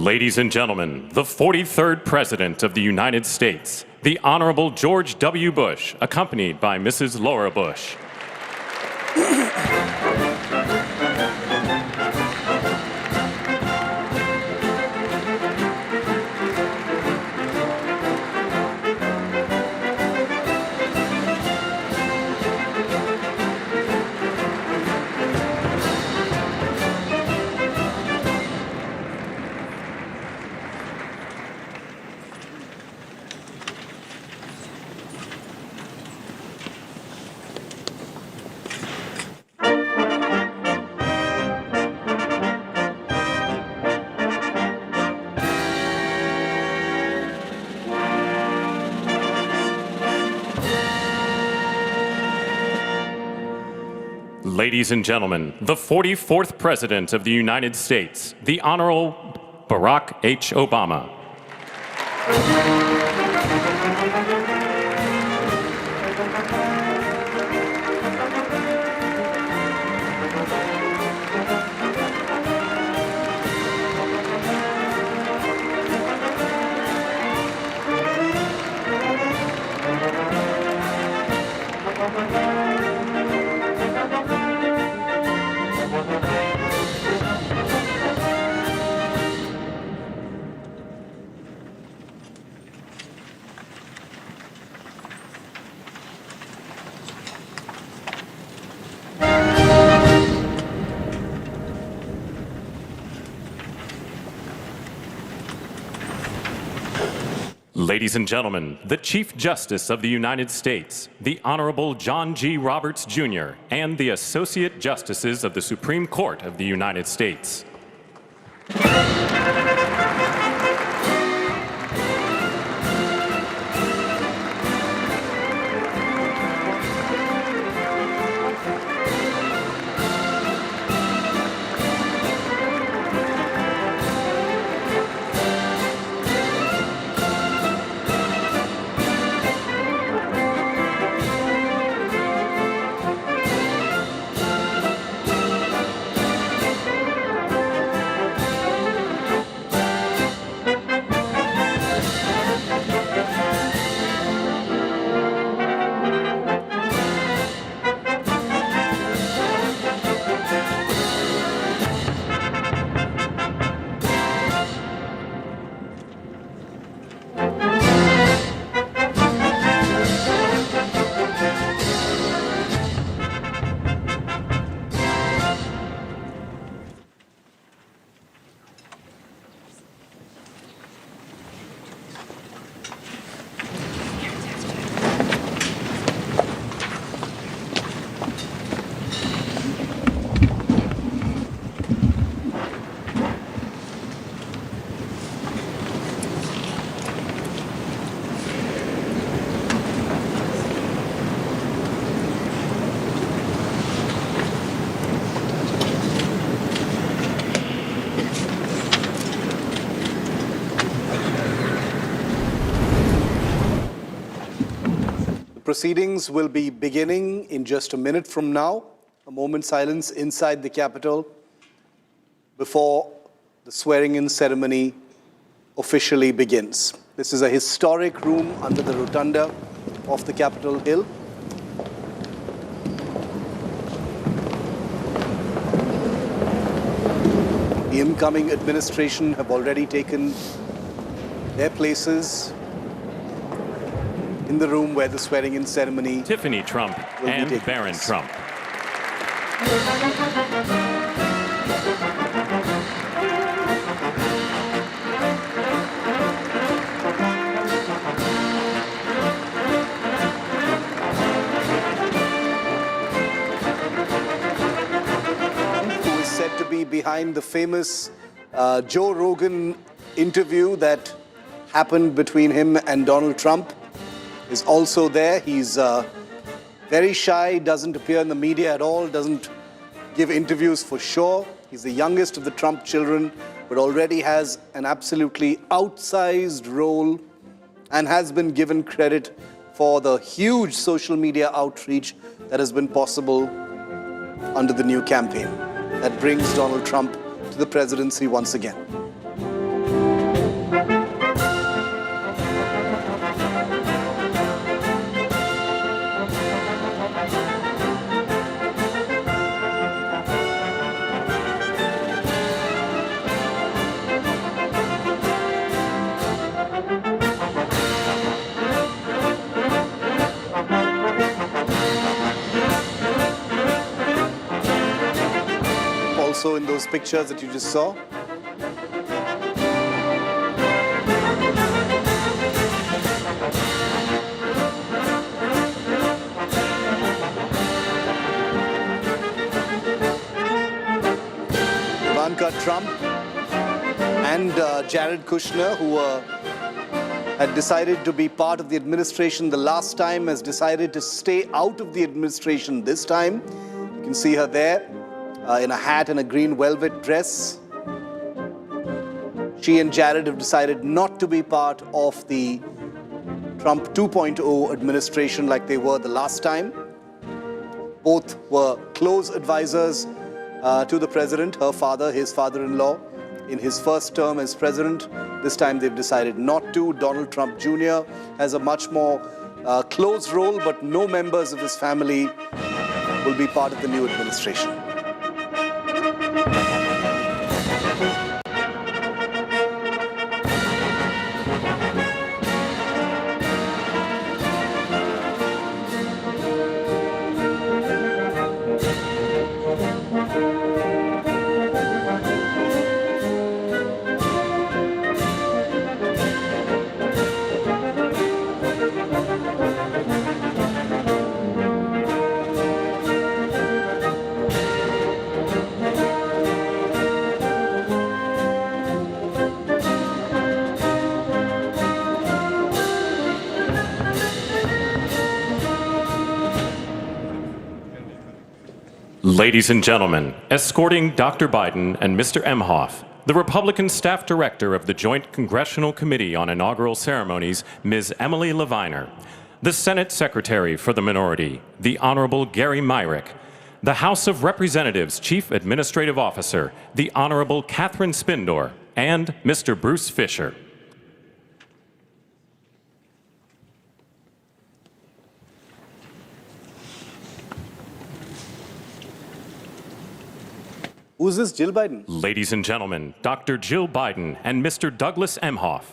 Ladies and gentlemen, the 43rd President of the United States, the Honorable George W. Bush, accompanied by Mrs. Laura Bush. Ladies and gentlemen, the 44th President of the United States, the Honorable Barack H. Obama. Ladies and gentlemen, the Chief Justice of the United States, the Honorable John G. Roberts, Jr., and the Associate Justices of the Supreme Court of the United States. Proceedings will be beginning in just a minute from now. A moment's silence inside the Capitol before the swearing-in ceremony officially begins. This is a historic room under the rotunda of the Capitol Hill. The incoming administration have already taken their places. in the room where the swearing-in ceremony. Tiffany Trump Will be and taking Barron place. Trump. Who is said to be behind the famous Joe Rogan interview that happened between him and Donald Trump, is also there. He's very shy, doesn't appear in the media at all, doesn't give interviews for sure. He's the youngest of the Trump children, but already has an absolutely outsized role and has been given credit for the huge social media outreach that has been possible under the new campaign that brings Donald Trump to the presidency once again. Also in those pictures that you just saw. Ivanka Trump and Jared Kushner, who had decided to be part of the administration the last time, has decided to stay out of the administration this time. You can see her there. In a hat and a green velvet dress. She and Jared have decided not to be part of the Trump 2.0 administration like they were the last time. Both were close advisors to the president, her father, his father-in-law, in his first term as president. This time they've decided not to. Donald Trump Jr. has a much more close role, but no members of his family will be part of the new administration. Ladies and gentlemen, escorting Dr. Biden and Mr. Emhoff, the Republican Staff Director of the Joint Congressional Committee on Inaugural Ceremonies, Ms. Emily Leviner, the Senate Secretary for the Minority, the Honorable Gary Myrick, the House of Representatives Chief Administrative Officer, the Honorable Catherine Spindor, and Mr. Bruce Fisher. Who's this, Jill Biden? Ladies and gentlemen, Dr. Jill Biden and Mr. Douglas Emhoff.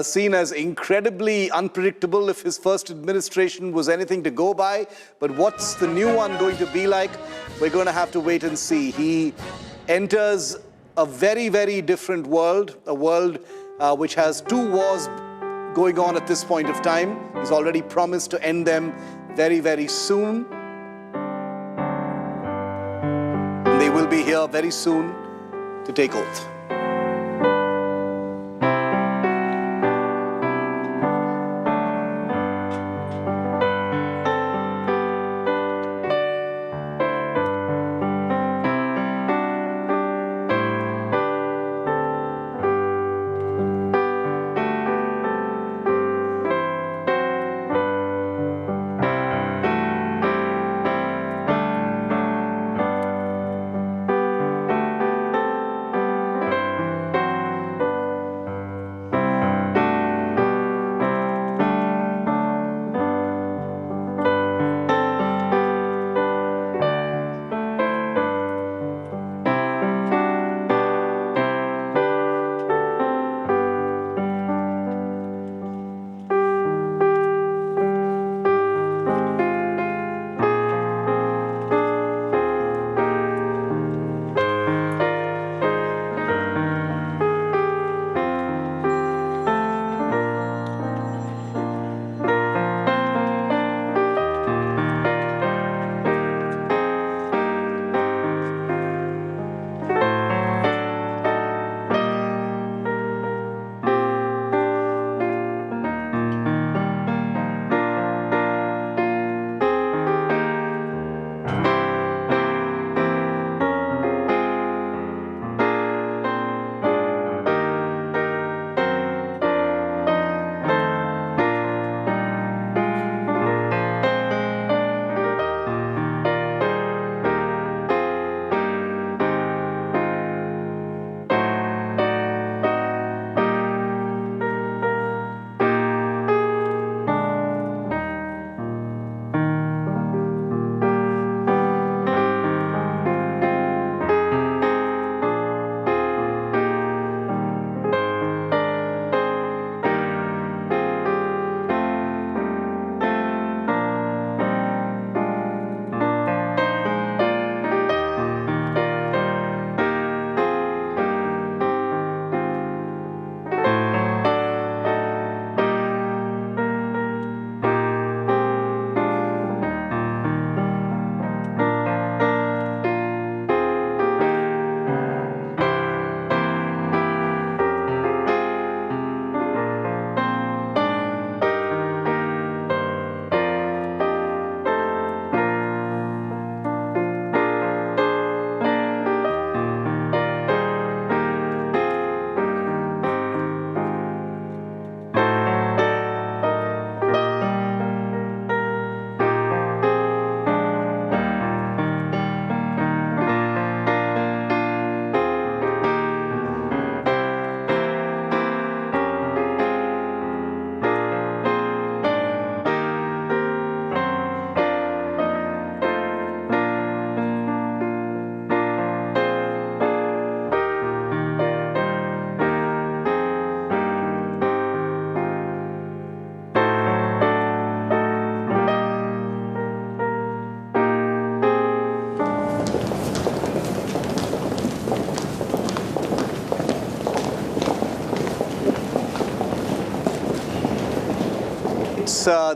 seen as incredibly unpredictable if his first administration was anything to go by. But what's the new one going to be like? We're going to have to wait and see. He enters a very, very different world, a world which has 2 wars going on at this point of time. He's already promised to end them very, very soon. And they will be here very soon to take oath.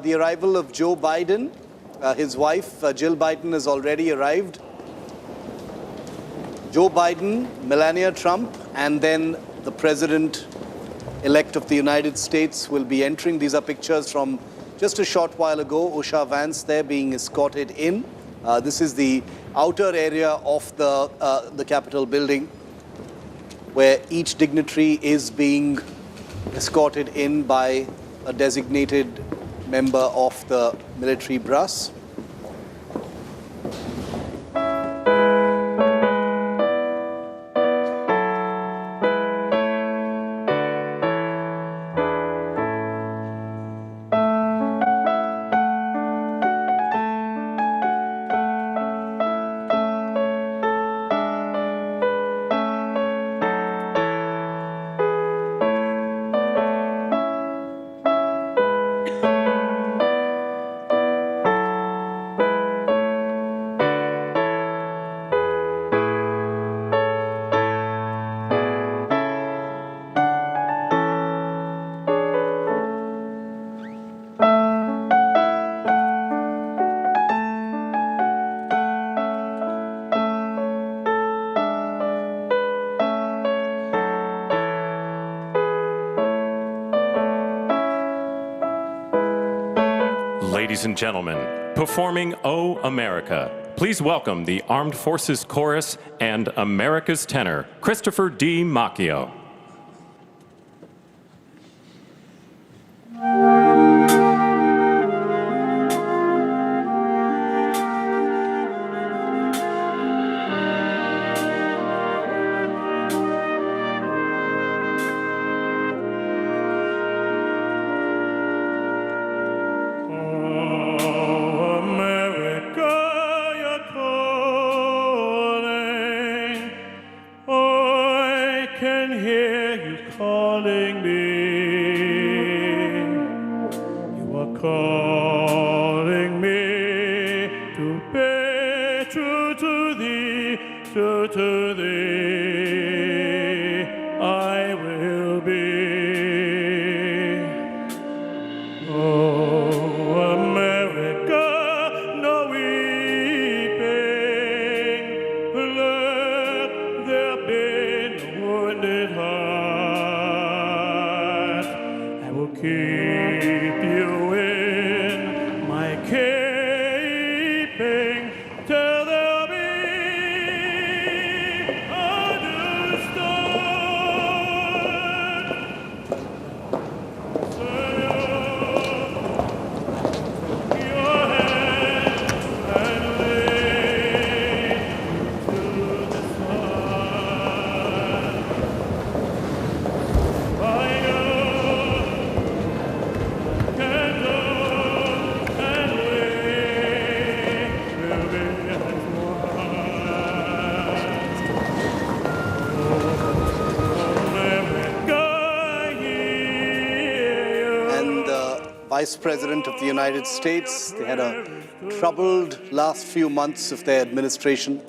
The arrival of Joe Biden. His wife, Jill Biden, has already arrived. Joe Biden, Melania Trump, and then the President-elect of the United States will be entering. These are pictures from just a short while ago. JD Vance there being escorted in. This is the outer area of the Capitol building, where each dignitary is being escorted in by a designated member of the military brass. ladies and gentlemen, performing "O America," please welcome the Armed Forces Chorus and America's tenor, Christopher D. Macchio. Vice President of the United States. They had a troubled last few months of their administration.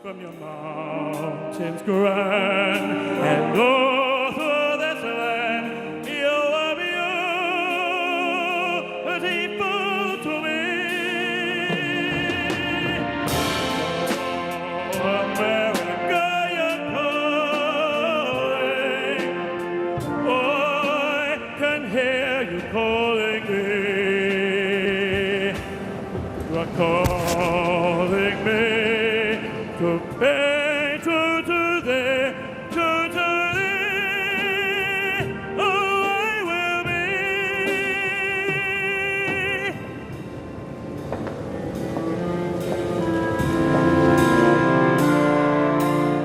From your mountains grand and over this land, you are beautiful to me. Oh, America, you're calling. Oh, I can hear you calling. Calling me to pay true to thee, true to thee. Oh, I will be.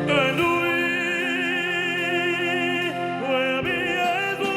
And we will be as one.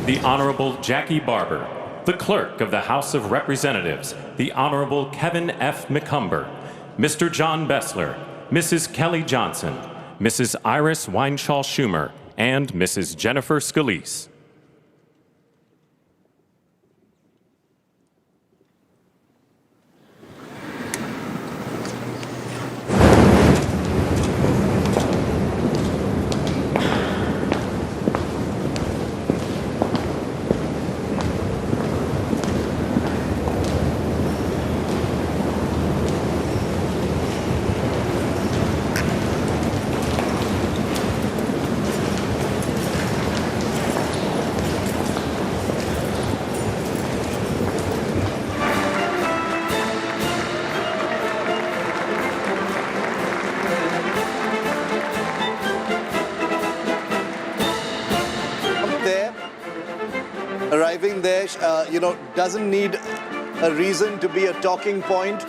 The Honorable Jackie Barber, the Clerk of the House of Representatives, the Honorable Kevin F. McCumber, Mr. John Bessler, Mrs. Kelly Johnson, Mrs. Iris Weinschall Schumer, and Mrs. Jennifer Scalise. arriving there, doesn't need a reason to be a talking point,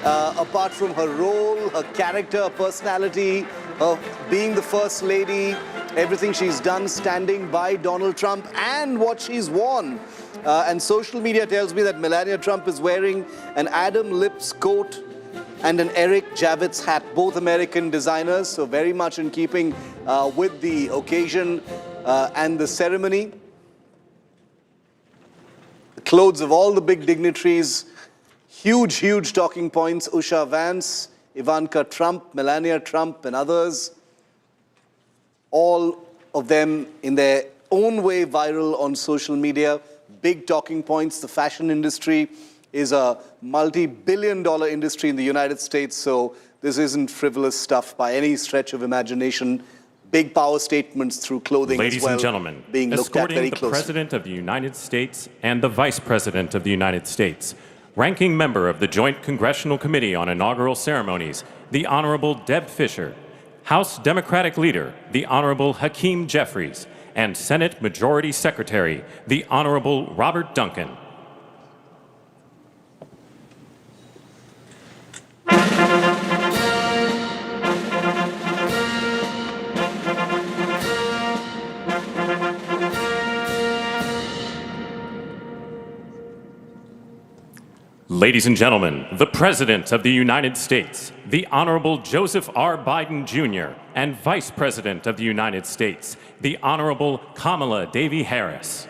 apart from her role, her character, her personality, her being the First Lady, everything she's done standing by Donald Trump and what she's worn. And social media tells me that Melania Trump is wearing an Adam Lips coat and an Eric Javits hat, both American designers, so very much in keeping with the occasion and the ceremony. The clothes of all the big dignitaries, huge talking points. Usha Vance, Ivanka Trump, Melania Trump, and others. All of them in their own way viral on social media. Big talking points. The fashion industry is a multi-billion-dollar industry in the United States, so this isn't frivolous stuff by any stretch of imagination. Big power statements through clothing Ladies as well, and gentlemen, being looked at very escorting the closely. President of the United States and the Vice President of the United States, ranking member of the Joint Congressional Committee on Inaugural Ceremonies, the Honorable Deb Fischer, House Democratic Leader, the Honorable Hakeem Jeffries, and Senate Majority Secretary, the Honorable Robert Duncan. Ladies and gentlemen, the President of the United States, the Honorable Joseph R. Biden Jr., and Vice President of the United States, the Honorable Kamala Devi Harris.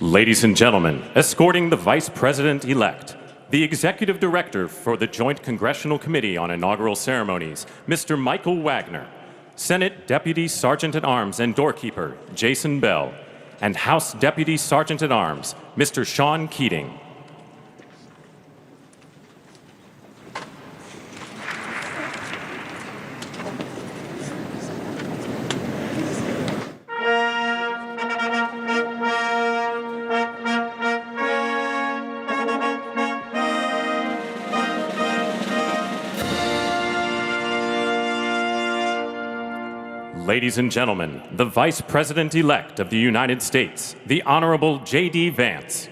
Ladies and gentlemen, escorting the Vice President-elect, the Executive Director for the Joint Congressional Committee on Inaugural Ceremonies, Mr. Michael Wagner, Senate Deputy Sergeant-at-Arms and Doorkeeper, Jason Bell, and House Deputy Sergeant-at-Arms, Mr. Sean Keating. Ladies and gentlemen, the Vice President-elect of the United States, the Honorable JD Vance.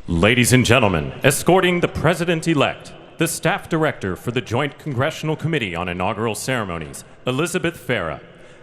Ladies and gentlemen, escorting the President-elect, the Staff Director for the Joint Congressional Committee on Inaugural Ceremonies, Elizabeth Farah,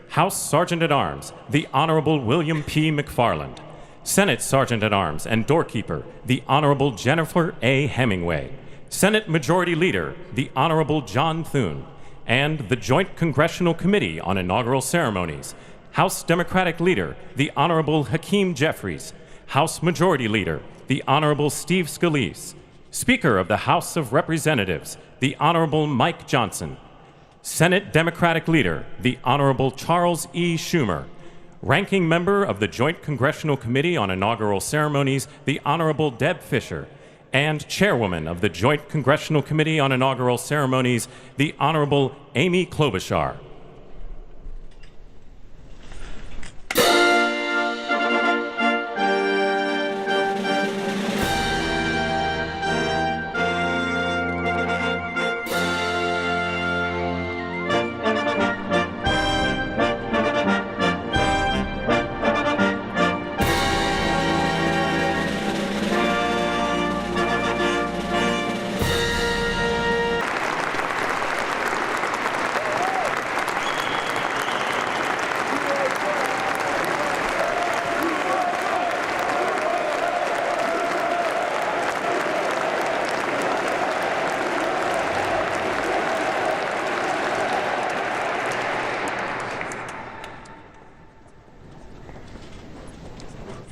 House Sergeant-at-Arms, the Honorable William P. McFarland, Senate Sergeant-at-Arms and Doorkeeper, the Honorable Jennifer A. Hemingway, Senate Majority Leader, the Honorable John Thune, and the Joint Congressional Committee on Inaugural Ceremonies, House Democratic Leader, the Honorable Hakeem Jeffries, House Majority Leader, the Honorable Steve Scalise, Speaker of the House of Representatives, the Honorable Mike Johnson, Senate Democratic Leader, the Honorable Charles E. Schumer, Ranking Member of the Joint Congressional Committee on Inaugural Ceremonies, the Honorable Deb Fischer, and Chairwoman of the Joint Congressional Committee on Inaugural Ceremonies, the Honorable Amy Klobuchar.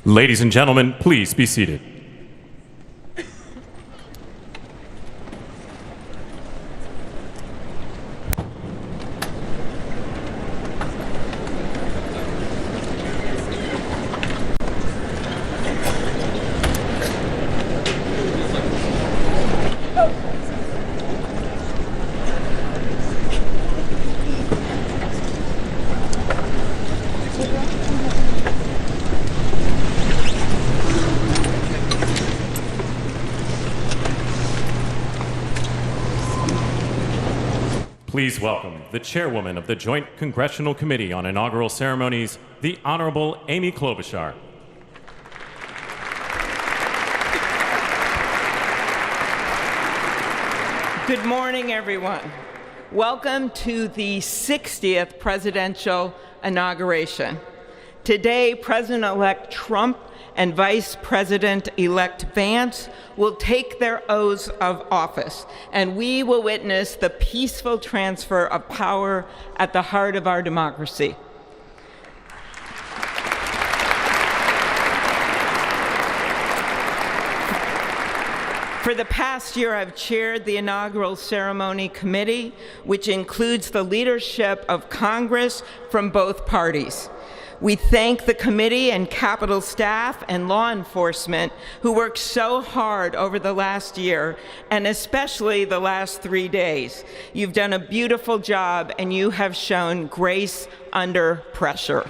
Ladies and gentlemen, please be seated. Please welcome the Chairwoman of the Joint Congressional Committee on Inaugural Ceremonies, the Honorable Amy Klobuchar. Good morning, everyone. Welcome to the 60th presidential inauguration. Today, President-elect Trump and Vice President-elect Vance will take their oaths of office, and we will witness the peaceful transfer of power at the heart of our democracy. For the past year, I've chaired the Inaugural Ceremony Committee, which includes the leadership of Congress from both parties. We thank the committee and Capitol staff and law enforcement who worked so hard over the last year, and especially the last 3 days. You've done a beautiful job, and you have shown grace under pressure.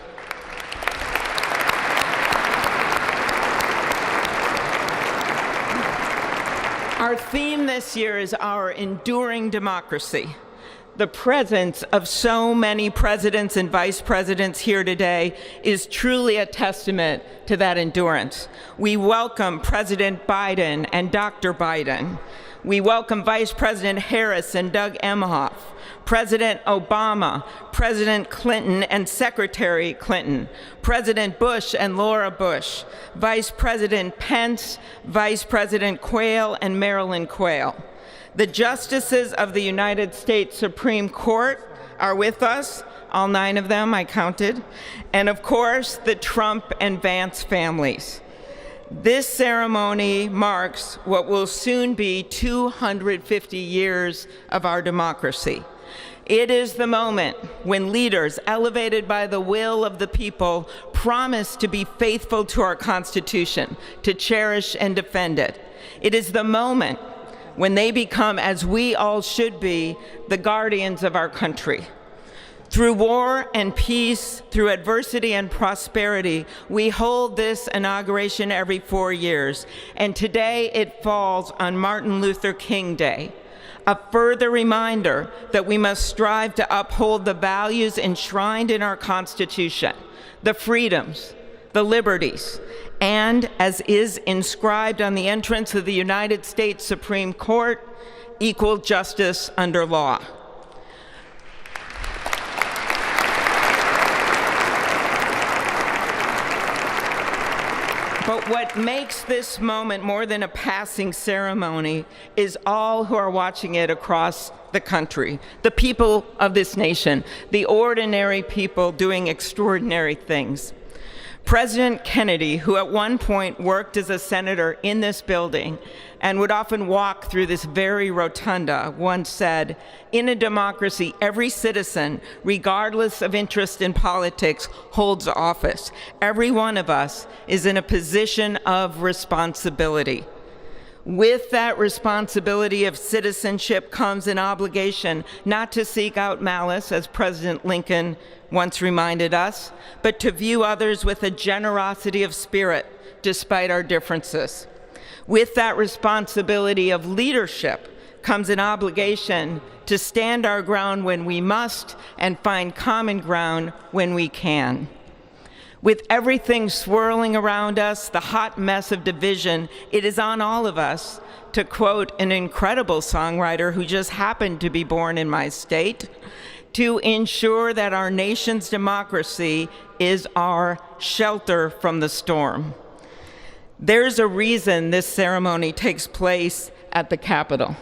Our theme this year is our enduring democracy. The presence of so many presidents and vice presidents here today is truly a testament to that endurance. We welcome President Biden and Dr. Biden. We welcome Vice President Harris and Doug Emhoff, President Obama, President Clinton and Secretary Clinton, President Bush and Laura Bush, Vice President Pence, Vice President Quayle and Marilyn Quayle. The justices of the United States Supreme Court are with us, all 9 of them I counted, and of course the Trump and Vance families. This ceremony marks what will soon be 250 years of our democracy. It is the moment when leaders elevated by the will of the people promise to be faithful to our Constitution, to cherish and defend it. It is the moment when they become, as we all should be, the guardians of our country. Through war and peace, through adversity and prosperity, we hold this inauguration every 4 years, and today it falls on Martin Luther King Day, a further reminder that we must strive to uphold the values enshrined in our Constitution, the freedoms, the liberties, and, as is inscribed on the entrance of the United States Supreme Court, equal justice under law. But But what makes this moment more than a passing ceremony is all who are watching it across the country, the people of this nation, the ordinary people doing extraordinary things. President Kennedy, who at one point worked as a senator in this building and would often walk through this very rotunda, once said, "In a democracy, every citizen, regardless of interest in politics, holds office. Every one of us is in a position of responsibility." With that responsibility of citizenship comes an obligation not to seek out malice, as President Lincoln once reminded us, but to view others with a generosity of spirit despite our differences. With that responsibility of leadership comes an obligation to stand our ground when we must and find common ground when we can. With everything swirling around us, the hot mess of division, it is on all of us, to quote an incredible songwriter who just happened to be born in my state, to ensure that our nation's democracy is our shelter from the storm. There's a reason this ceremony takes place at the Capitol.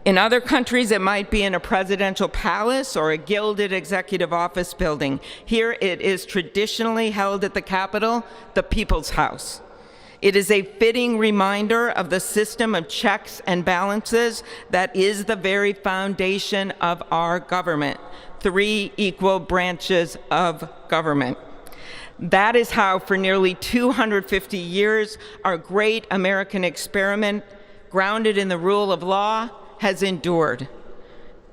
In other countries, it might be in a presidential palace or a gilded executive office building. Here, it is traditionally held at the Capitol, the People's House. It is a fitting reminder of the system of checks and balances that is the very foundation of our government, 3 equal branches of government. That is how, for nearly 250 years, our great American experiment, grounded in the rule of law, has endured.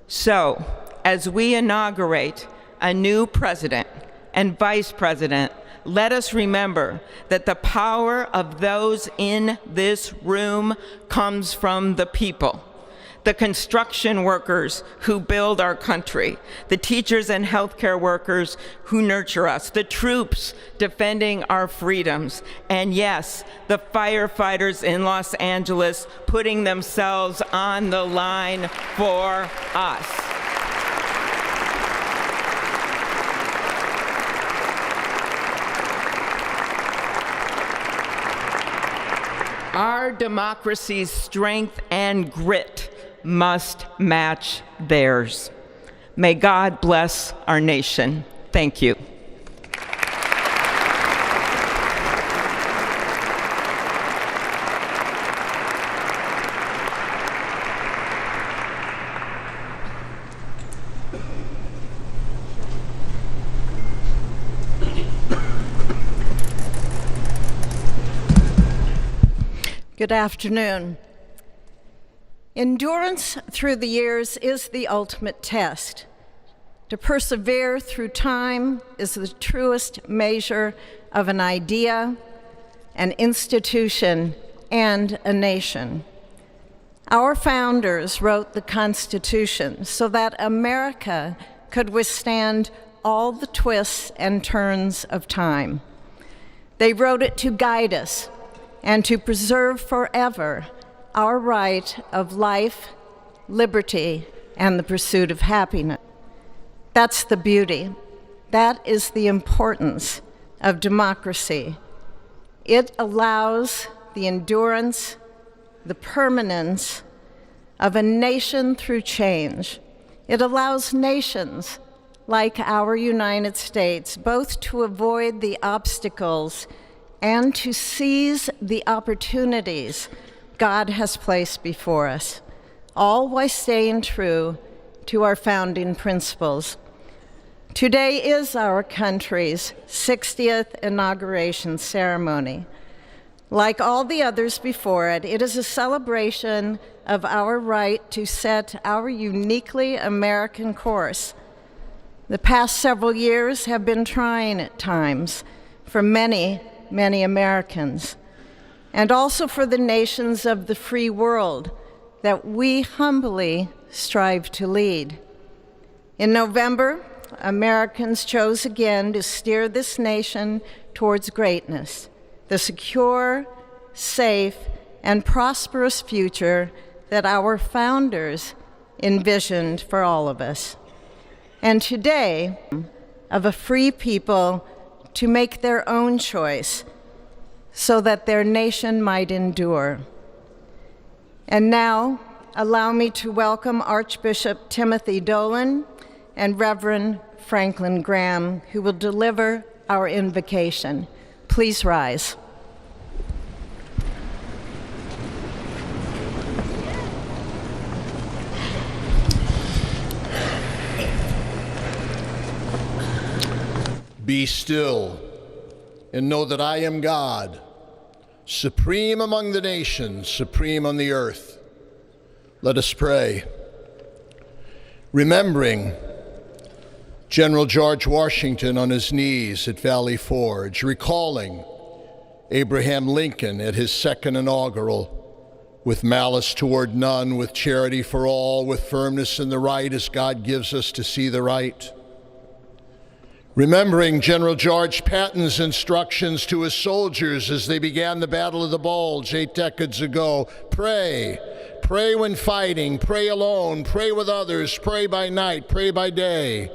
So, as we inaugurate a new president and vice president, let us remember that the power of those in this room comes from the people. The construction workers who build our country, the teachers and healthcare workers who nurture us, the troops defending our freedoms, and yes, the firefighters in Los Angeles putting themselves on the line for us. Our democracy's strength and grit must match theirs. May God bless our nation. Thank you. Good afternoon. Endurance through the years is the ultimate test. To persevere through time is the truest measure of an idea, an institution, and a nation. Our founders wrote the Constitution so that America could withstand all the twists and turns of time. They wrote it to guide us and to preserve forever our right of life, liberty, and the pursuit of happiness. That's the beauty. That is the importance of democracy. It allows the endurance, the permanence of a nation through change. It allows nations like our United States both to avoid the obstacles and to seize the opportunities God has placed before us, all while staying true to our founding principles. Today is our country's 60th inauguration ceremony. Like all the others before it, it is a celebration of our right to set our uniquely American course. The past several years have been trying at times for many, many Americans, and also for the nations of the free world that we humbly strive to lead. In November, Americans chose again to steer this nation towards greatness, the secure, safe, and prosperous future that our founders envisioned for all of us. And today, of a free people to make their own choice so that their nation might endure. And now, allow me to welcome Archbishop Timothy Dolan and Reverend Franklin Graham, who will deliver our invocation. Please rise. Be still and know that I am God, supreme among the nations, supreme on the earth. Let us pray. Remembering General George Washington on his knees at Valley Forge, recalling Abraham Lincoln at his second inaugural, with malice toward none, with charity for all, with firmness in the right as God gives us to see the right. Remembering General George Patton's instructions to his soldiers as they began the Battle of the Bulge 8 decades ago. Pray. Pray when fighting. Pray alone. Pray with others. Pray by night. Pray by day.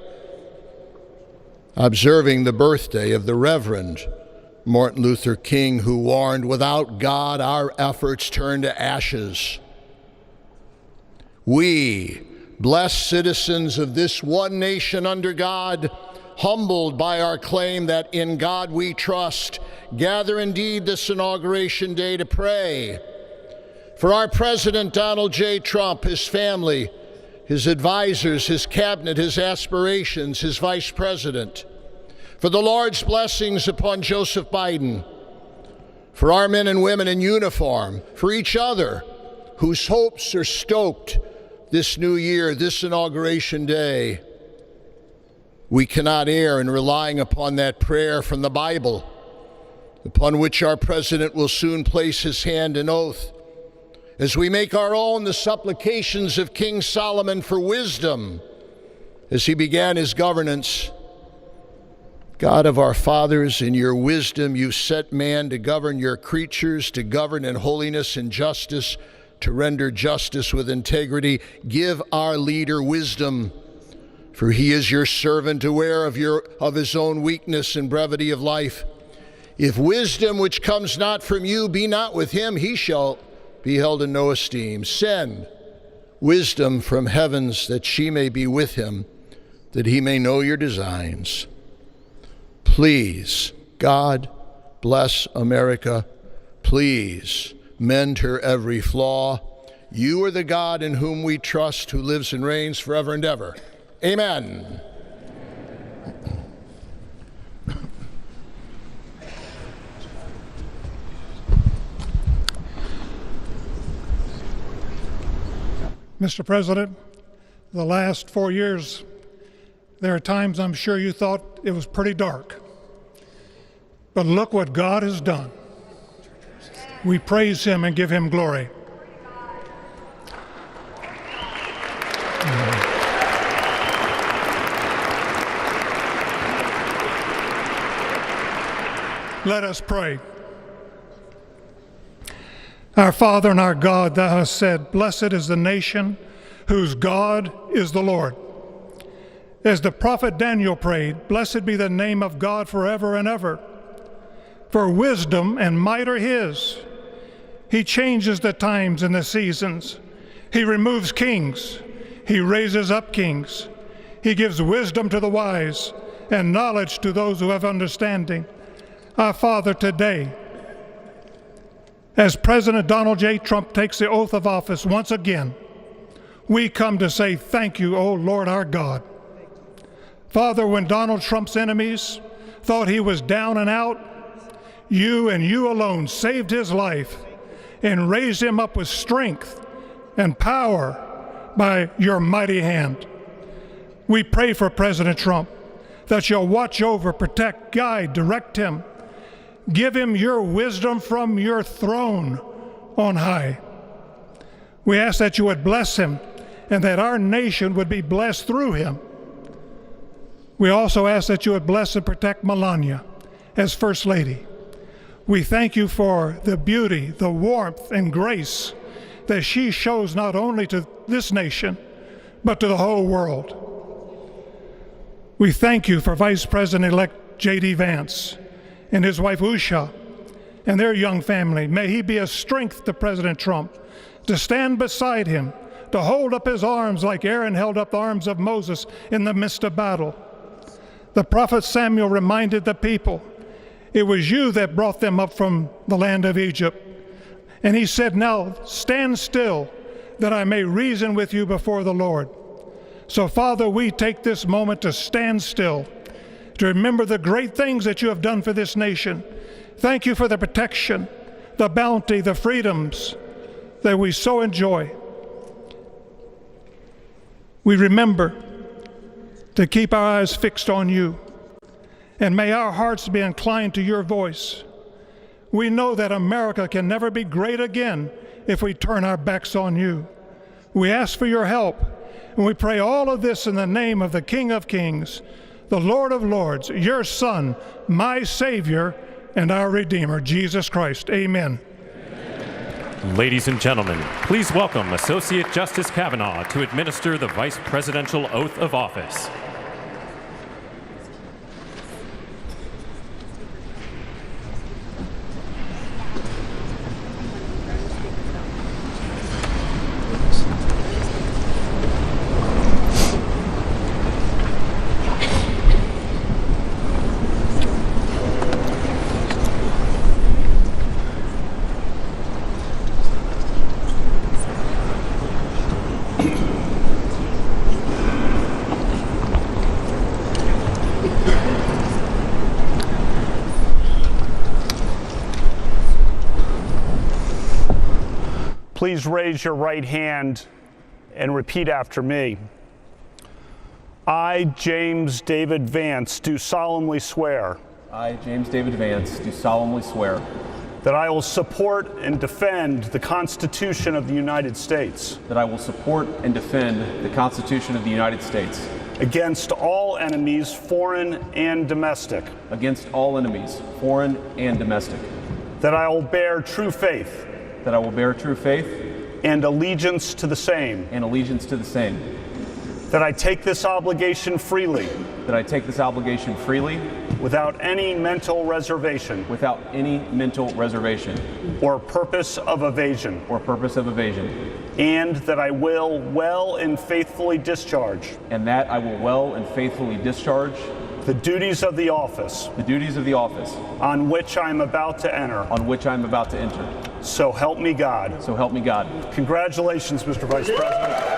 Observing the birthday of the Reverend Martin Luther King, who warned, without God, our efforts turn to ashes. We, blessed citizens of this one nation under God, humbled by our claim that in God we trust, gather indeed this Inauguration Day to pray for our President Donald J. Trump, his family, his advisors, his cabinet, his aspirations, his vice president, for the Lord's blessings upon Joseph Biden, for our men and women in uniform, for each other whose hopes are stoked this new year, this Inauguration Day. We cannot err in relying upon that prayer from the Bible, upon which our president will soon place his hand in oath, as we make our own the supplications of King Solomon for wisdom as he began his governance. God of our fathers, in your wisdom you set man to govern your creatures, to govern in holiness and justice, to render justice with integrity. Give our leader wisdom, for he is your servant, aware of his own weakness and brevity of life. If wisdom which comes not from you be not with him, he shall be held in no esteem. Send wisdom from heavens that she may be with him, that he may know your designs. Please, God, bless America. Please mend her every flaw. You are the God in whom we trust, who lives and reigns forever and ever. Amen. Mr. President, the last 4 years, there are times I'm sure you thought it was pretty dark. But look what God has done. We praise him and give him glory. Let us pray. Our Father and our God, thou hast said, blessed is the nation whose God is the Lord. As the prophet Daniel prayed, blessed be the name of God forever and ever. For wisdom and might are his. He changes the times and the seasons. He removes kings. He raises up kings. He gives wisdom to the wise and knowledge to those who have understanding. Our Father, today, as President Donald J. Trump takes the oath of office once again, we come to say thank you, O Lord our God. Father, when Donald Trump's enemies thought he was down and out, you and you alone saved his life and raised him up with strength and power by your mighty hand. We pray for President Trump that you'll watch over, protect, guide, direct him. Give him your wisdom from your throne on high. We ask that you would bless him and that our nation would be blessed through him. We also ask that you would bless and protect Melania as First Lady. We thank you for the beauty, the warmth, and grace that she shows not only to this nation, but to the whole world. We thank you for Vice President-elect JD Vance and his wife Usha, and their young family. May he be a strength to President Trump, to stand beside him, to hold up his arms like Aaron held up the arms of Moses in the midst of battle. The prophet Samuel reminded the people, it was you that brought them up from the land of Egypt. And he said, now stand still, that I may reason with you before the Lord. So, Father, we take this moment to stand still, to remember the great things that you have done for this nation. Thank you for the protection, the bounty, the freedoms that we so enjoy. We remember to keep our eyes fixed on you, and may our hearts be inclined to your voice. We know that America can never be great again if we turn our backs on you. We ask for your help, and we pray all of this in the name of the King of Kings, the Lord of Lords, your Son, my Savior, and our Redeemer, Jesus Christ. Amen. Ladies and gentlemen, please welcome Associate Justice Kavanaugh to administer the Vice Presidential Oath of Office. Please raise your right hand and repeat after me. I, James David Vance, do solemnly swear. I, James David Vance, do solemnly swear that I will support and defend the Constitution of the United States. That I will support and defend the Constitution of the United States against all enemies, foreign and domestic. Against all enemies, foreign and domestic. That I will bear true faith. That I will bear true faith and allegiance to the same. And allegiance to the same. That I take this obligation freely. That I take this obligation freely. Without any mental reservation. Without any mental reservation. Or purpose of evasion. Or purpose of evasion. And that I will well and faithfully discharge. And that I will well and faithfully discharge. The duties of the office. The duties of the office. On which I am about to enter. On which I am about to enter. So help me God. So help me God. Congratulations, Mr. Vice President.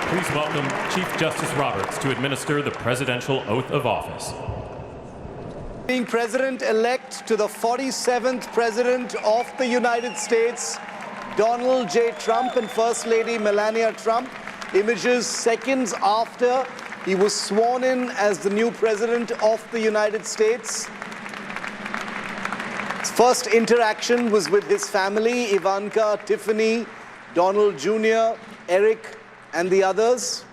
Please welcome Chief Justice Roberts to administer the Presidential Oath of Office. Being President-elect to the 47th President of the United States, Donald J. Trump, and First Lady Melania Trump, images seconds after he was sworn in as the new President of the United States. His first interaction was with his family, Ivanka, Tiffany, Donald Jr., Eric, and the others.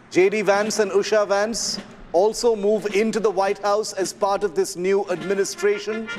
JD Vance and Usha Vance also move into the White House as part of this new administration.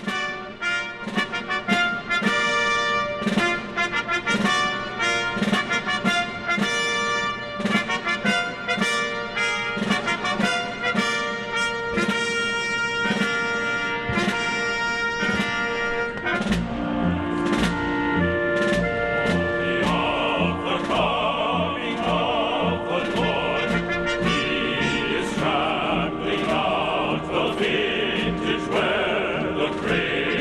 Where the great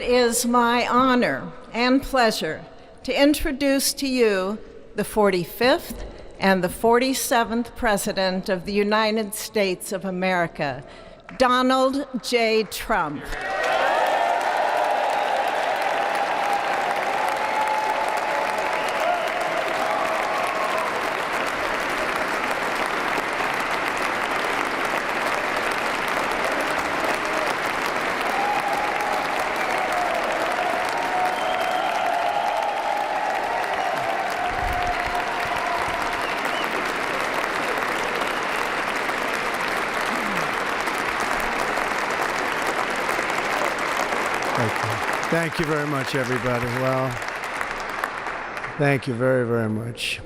is my honor and pleasure to introduce to you the 45th and the 47th President of the United States of America, Donald J. Trump. Thank you very much, everybody. Well, thank you very, very much.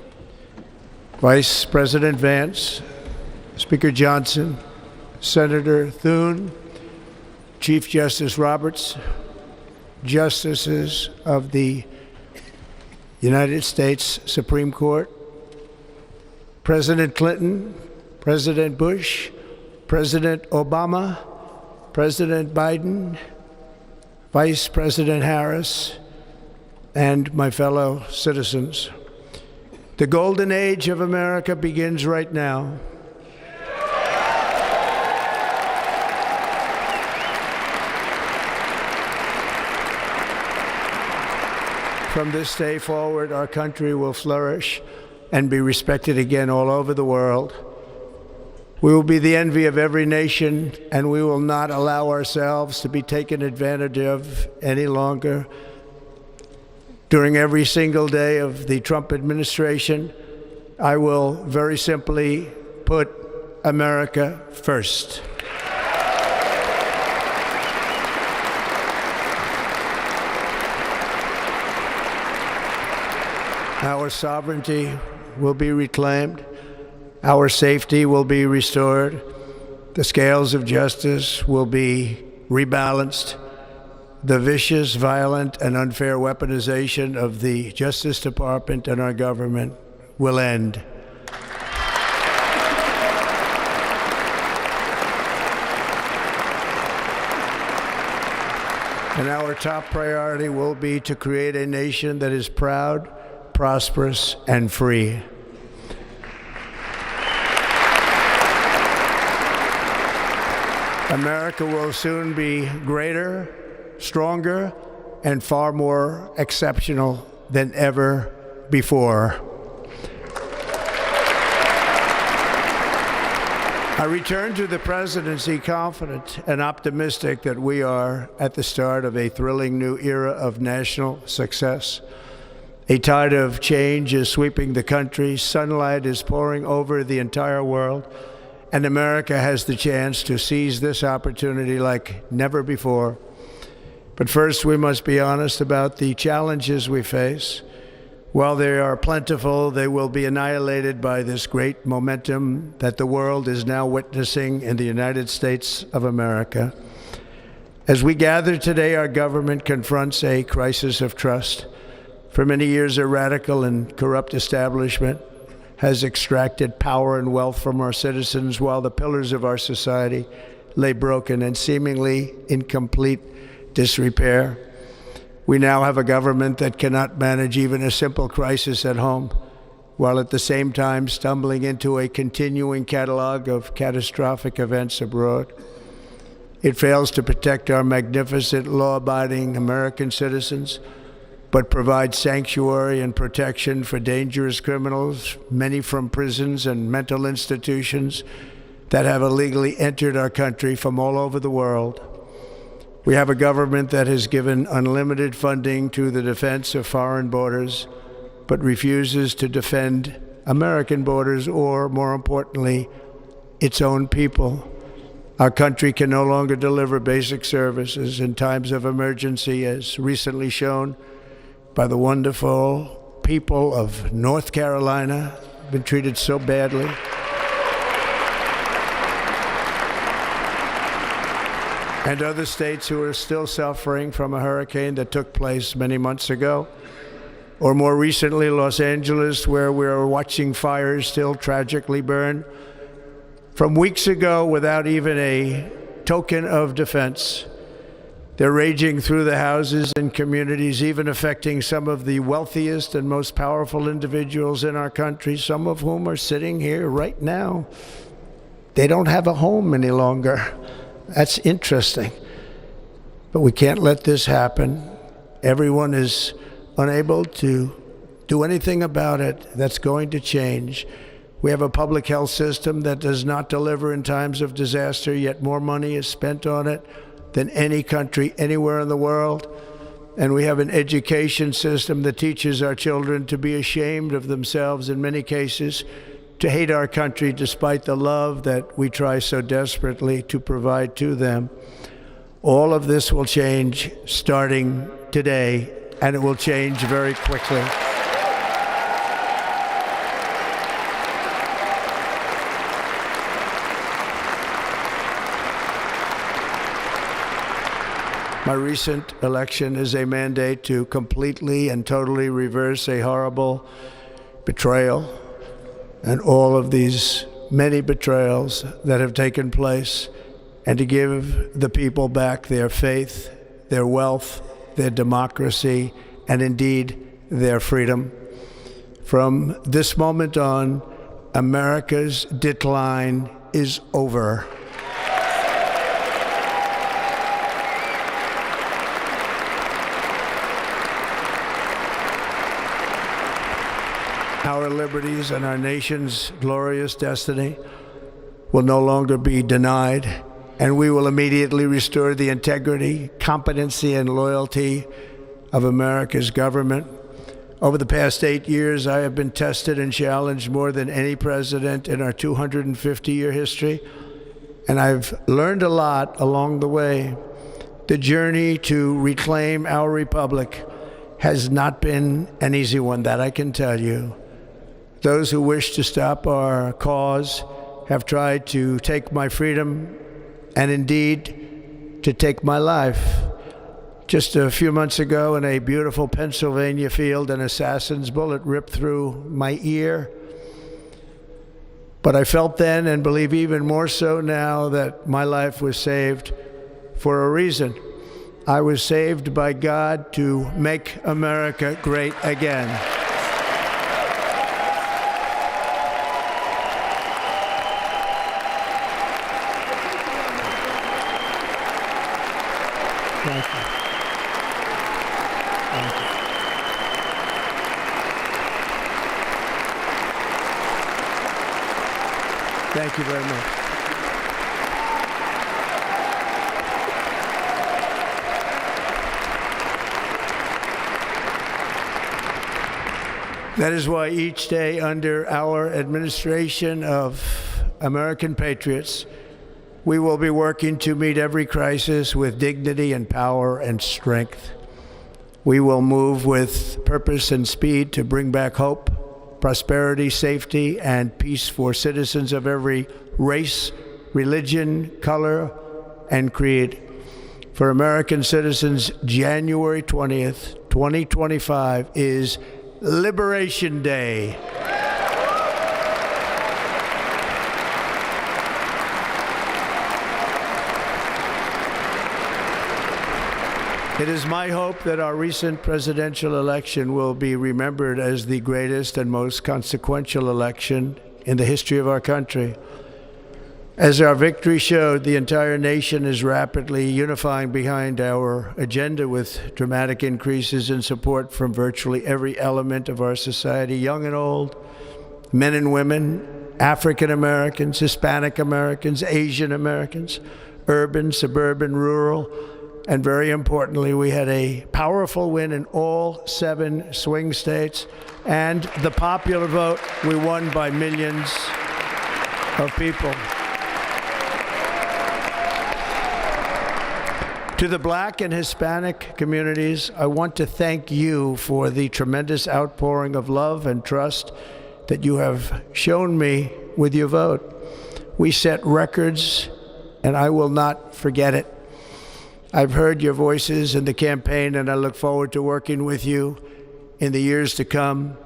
Vice President Vance, Speaker Johnson, Senator Thune, Chief Justice Roberts, Justices of the United States Supreme Court, President Clinton, President Bush, President Obama, President Biden, Vice President Harris, and my fellow citizens. The golden age of America begins right now. From this day forward, our country will flourish and be respected again all over the world. We will be the envy of every nation, and we will not allow ourselves to be taken advantage of any longer. During every single day of the Trump administration, I will very simply put America first. Our sovereignty will be reclaimed. Our safety will be restored. The scales of justice will be rebalanced. The vicious, violent, and unfair weaponization of the Justice Department and our government will end. And our top priority will be to create a nation that is proud, prosperous, and free. America will soon be greater, stronger, and far more exceptional than ever before. I return to the presidency confident and optimistic that we are at the start of a thrilling new era of national success. A tide of change is sweeping the country. Sunlight is pouring over the entire world. And America has the chance to seize this opportunity like never before. But first, we must be honest about the challenges we face. While they are plentiful, they will be annihilated by this great momentum that the world is now witnessing in the United States of America. As we gather today, our government confronts a crisis of trust. For many years, a radical and corrupt establishment has extracted power and wealth from our citizens while the pillars of our society lay broken and seemingly in complete disrepair. We now have a government that cannot manage even a simple crisis at home, while at the same time stumbling into a continuing catalog of catastrophic events abroad. It fails to protect our magnificent, law-abiding American citizens, but provides sanctuary and protection for dangerous criminals, many from prisons and mental institutions that have illegally entered our country from all over the world. We have a government that has given unlimited funding to the defense of foreign borders, but refuses to defend American borders or, more importantly, its own people. Our country can no longer deliver basic services in times of emergency, as recently shown by the wonderful people of North Carolina, been treated so badly. And other states who are still suffering from a hurricane that took place many months ago. Or more recently, Los Angeles, where we are watching fires still tragically burn from weeks ago without even a token of defense. They're raging through the houses and communities, even affecting some of the wealthiest and most powerful individuals in our country, some of whom are sitting here right now. They don't have a home any longer. That's interesting. But we can't let this happen. Everyone is unable to do anything about it. That's going to change. We have a public health system that does not deliver in times of disaster, yet more money is spent on it than any country anywhere in the world. And we have an education system that teaches our children to be ashamed of themselves in many cases, to hate our country despite the love that we try so desperately to provide to them. All of this will change starting today, and it will change very quickly. My recent election is a mandate to completely and totally reverse a horrible betrayal and all of these many betrayals that have taken place, and to give the people back their faith, their wealth, their democracy, and indeed their freedom. From this moment on, America's decline is over. Our liberties and our nation's glorious destiny will no longer be denied, and we will immediately restore the integrity, competency, and loyalty of America's government. Over the past 8 years, I have been tested and challenged more than any president in our 250-year history, and I've learned a lot along the way. The journey to reclaim our republic has not been an easy one, that I can tell you. Those who wish to stop our cause have tried to take my freedom and indeed to take my life. Just a few months ago in a beautiful Pennsylvania field, an assassin's bullet ripped through my ear. But I felt then, and believe even more so now, that my life was saved for a reason. I was saved by God to make America great again. Thank you. Thank you. Thank you very much. That is why each day under our administration of American patriots, we will be working to meet every crisis with dignity and power and strength. We will move with purpose and speed to bring back hope, prosperity, safety, and peace for citizens of every race, religion, color, and creed. For American citizens, January 20th, 2025 is Liberation Day. It is my hope that our recent presidential election will be remembered as the greatest and most consequential election in the history of our country. As our victory showed, the entire nation is rapidly unifying behind our agenda with dramatic increases in support from virtually every element of our society, young and old, men and women, African Americans, Hispanic Americans, Asian Americans, urban, suburban, rural. And very importantly, we had a powerful win in all 7 swing states. And the popular vote, we won by millions of people. To the Black and Hispanic communities, I want to thank you for the tremendous outpouring of love and trust that you have shown me with your vote. We set records, and I will not forget it. I've heard your voices in the campaign, and I look forward to working with you in the years to come.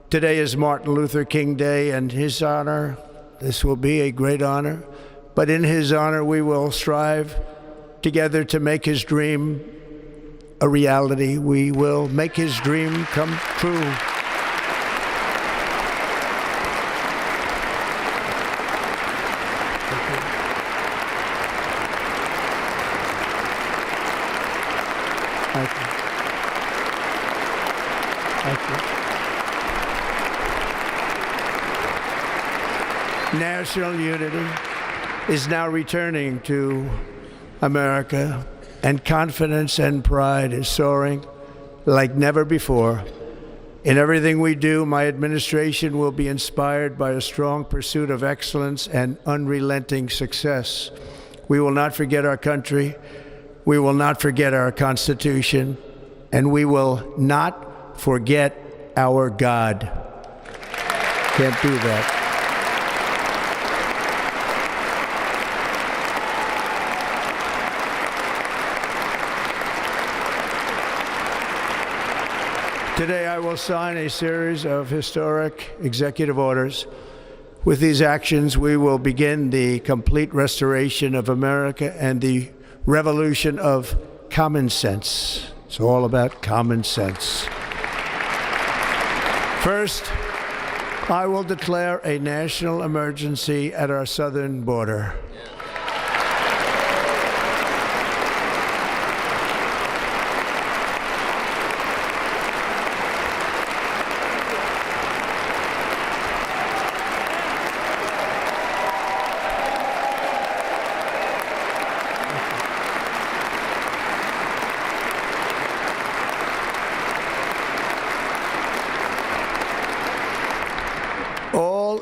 Today is Martin Luther King Day, and his honor, this will be a great honor, but in his honor we will strive together to make his dream a reality. We will make his dream come true. Thank you. Thank you. National unity is now returning to America, and confidence and pride is soaring like never before. In everything we do, my administration will be inspired by a strong pursuit of excellence and unrelenting success. We will not forget our country. We will not forget our Constitution, and we will not forget our God. Can't do that. Today, I will sign a series of historic executive orders. With these actions, we will begin the complete restoration of America and the revolution of common sense. It's all about common sense. First, I will declare a national emergency at our southern border.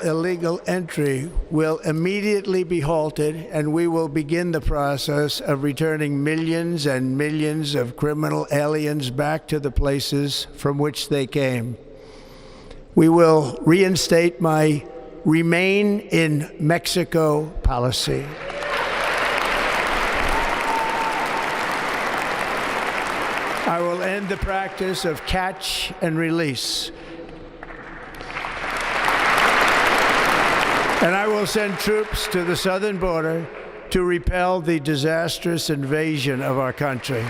Illegal entry will immediately be halted, and we will begin the process of returning millions and millions of criminal aliens back to the places from which they came. We will reinstate my Remain in Mexico policy. I will end the practice of catch and release. And I will send troops to the southern border to repel the disastrous invasion of our country.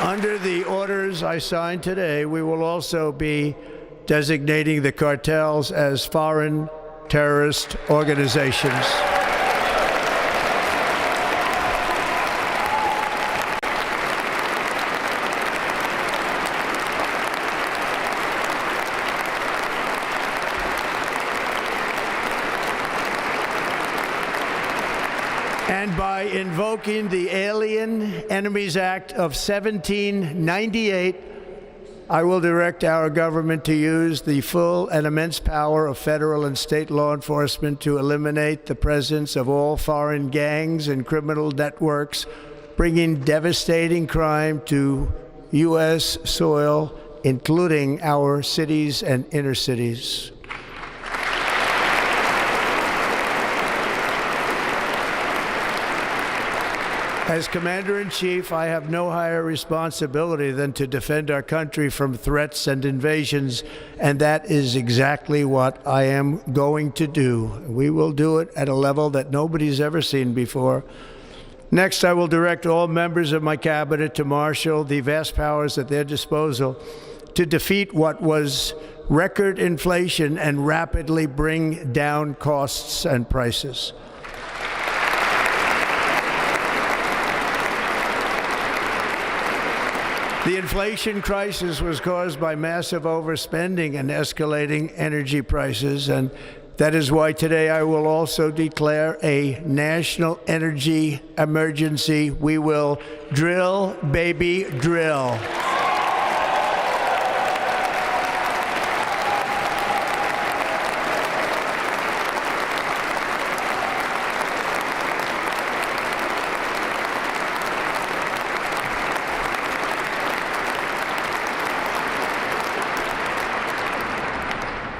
Under the orders I signed today, we will also be designating the cartels as foreign terrorist organizations. And by invoking the Alien Enemies Act of 1798, I will direct our government to use the full and immense power of federal and state law enforcement to eliminate the presence of all foreign gangs and criminal networks, bringing devastating crime to U.S. soil, including our cities and inner cities. As Commander-in-Chief, I have no higher responsibility than to defend our country from threats and invasions, and that is exactly what I am going to do. We will do it at a level that nobody's ever seen before. Next, I will direct all members of my cabinet to marshal the vast powers at their disposal to defeat what was record inflation and rapidly bring down costs and prices. The inflation crisis was caused by massive overspending and escalating energy prices, and that is why today I will also declare a national energy emergency. We will drill, baby, drill.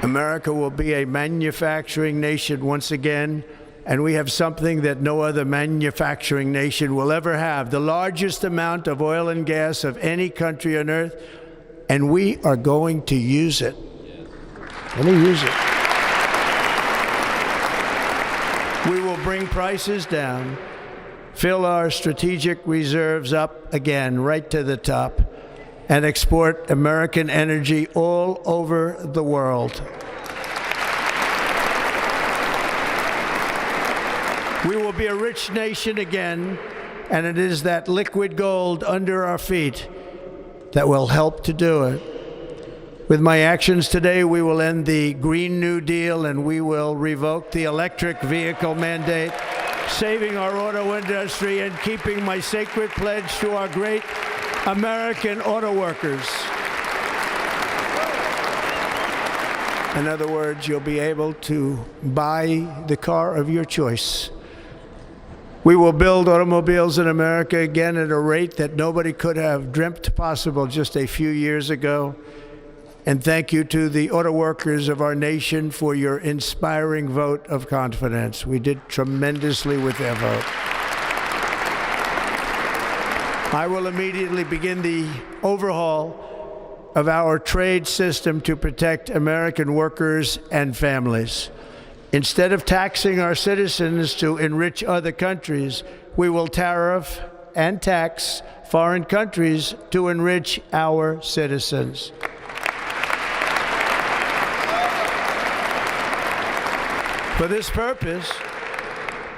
America will be a manufacturing nation once again, and we have something that no other manufacturing nation will ever have, the largest amount of oil and gas of any country on earth, and we are going to use it. Let me use it. bring prices down, fill our strategic reserves up again, right to the top, and export American energy all over the world. We will be a rich nation again, and it is that liquid gold under our feet that will help to do it. With my actions today, we will end the Green New Deal and we will revoke the electric vehicle mandate, saving our auto industry and keeping my sacred pledge to our great American auto workers. In other words, you'll be able to buy the car of your choice. We will build automobiles in America again at a rate that nobody could have dreamt possible just a few years ago. And thank you to the auto workers of our nation for your inspiring vote of confidence. We did tremendously with their vote. I will immediately begin the overhaul of our trade system to protect American workers and families. Instead of taxing our citizens to enrich other countries, we will tariff and tax foreign countries to enrich our citizens. For this purpose,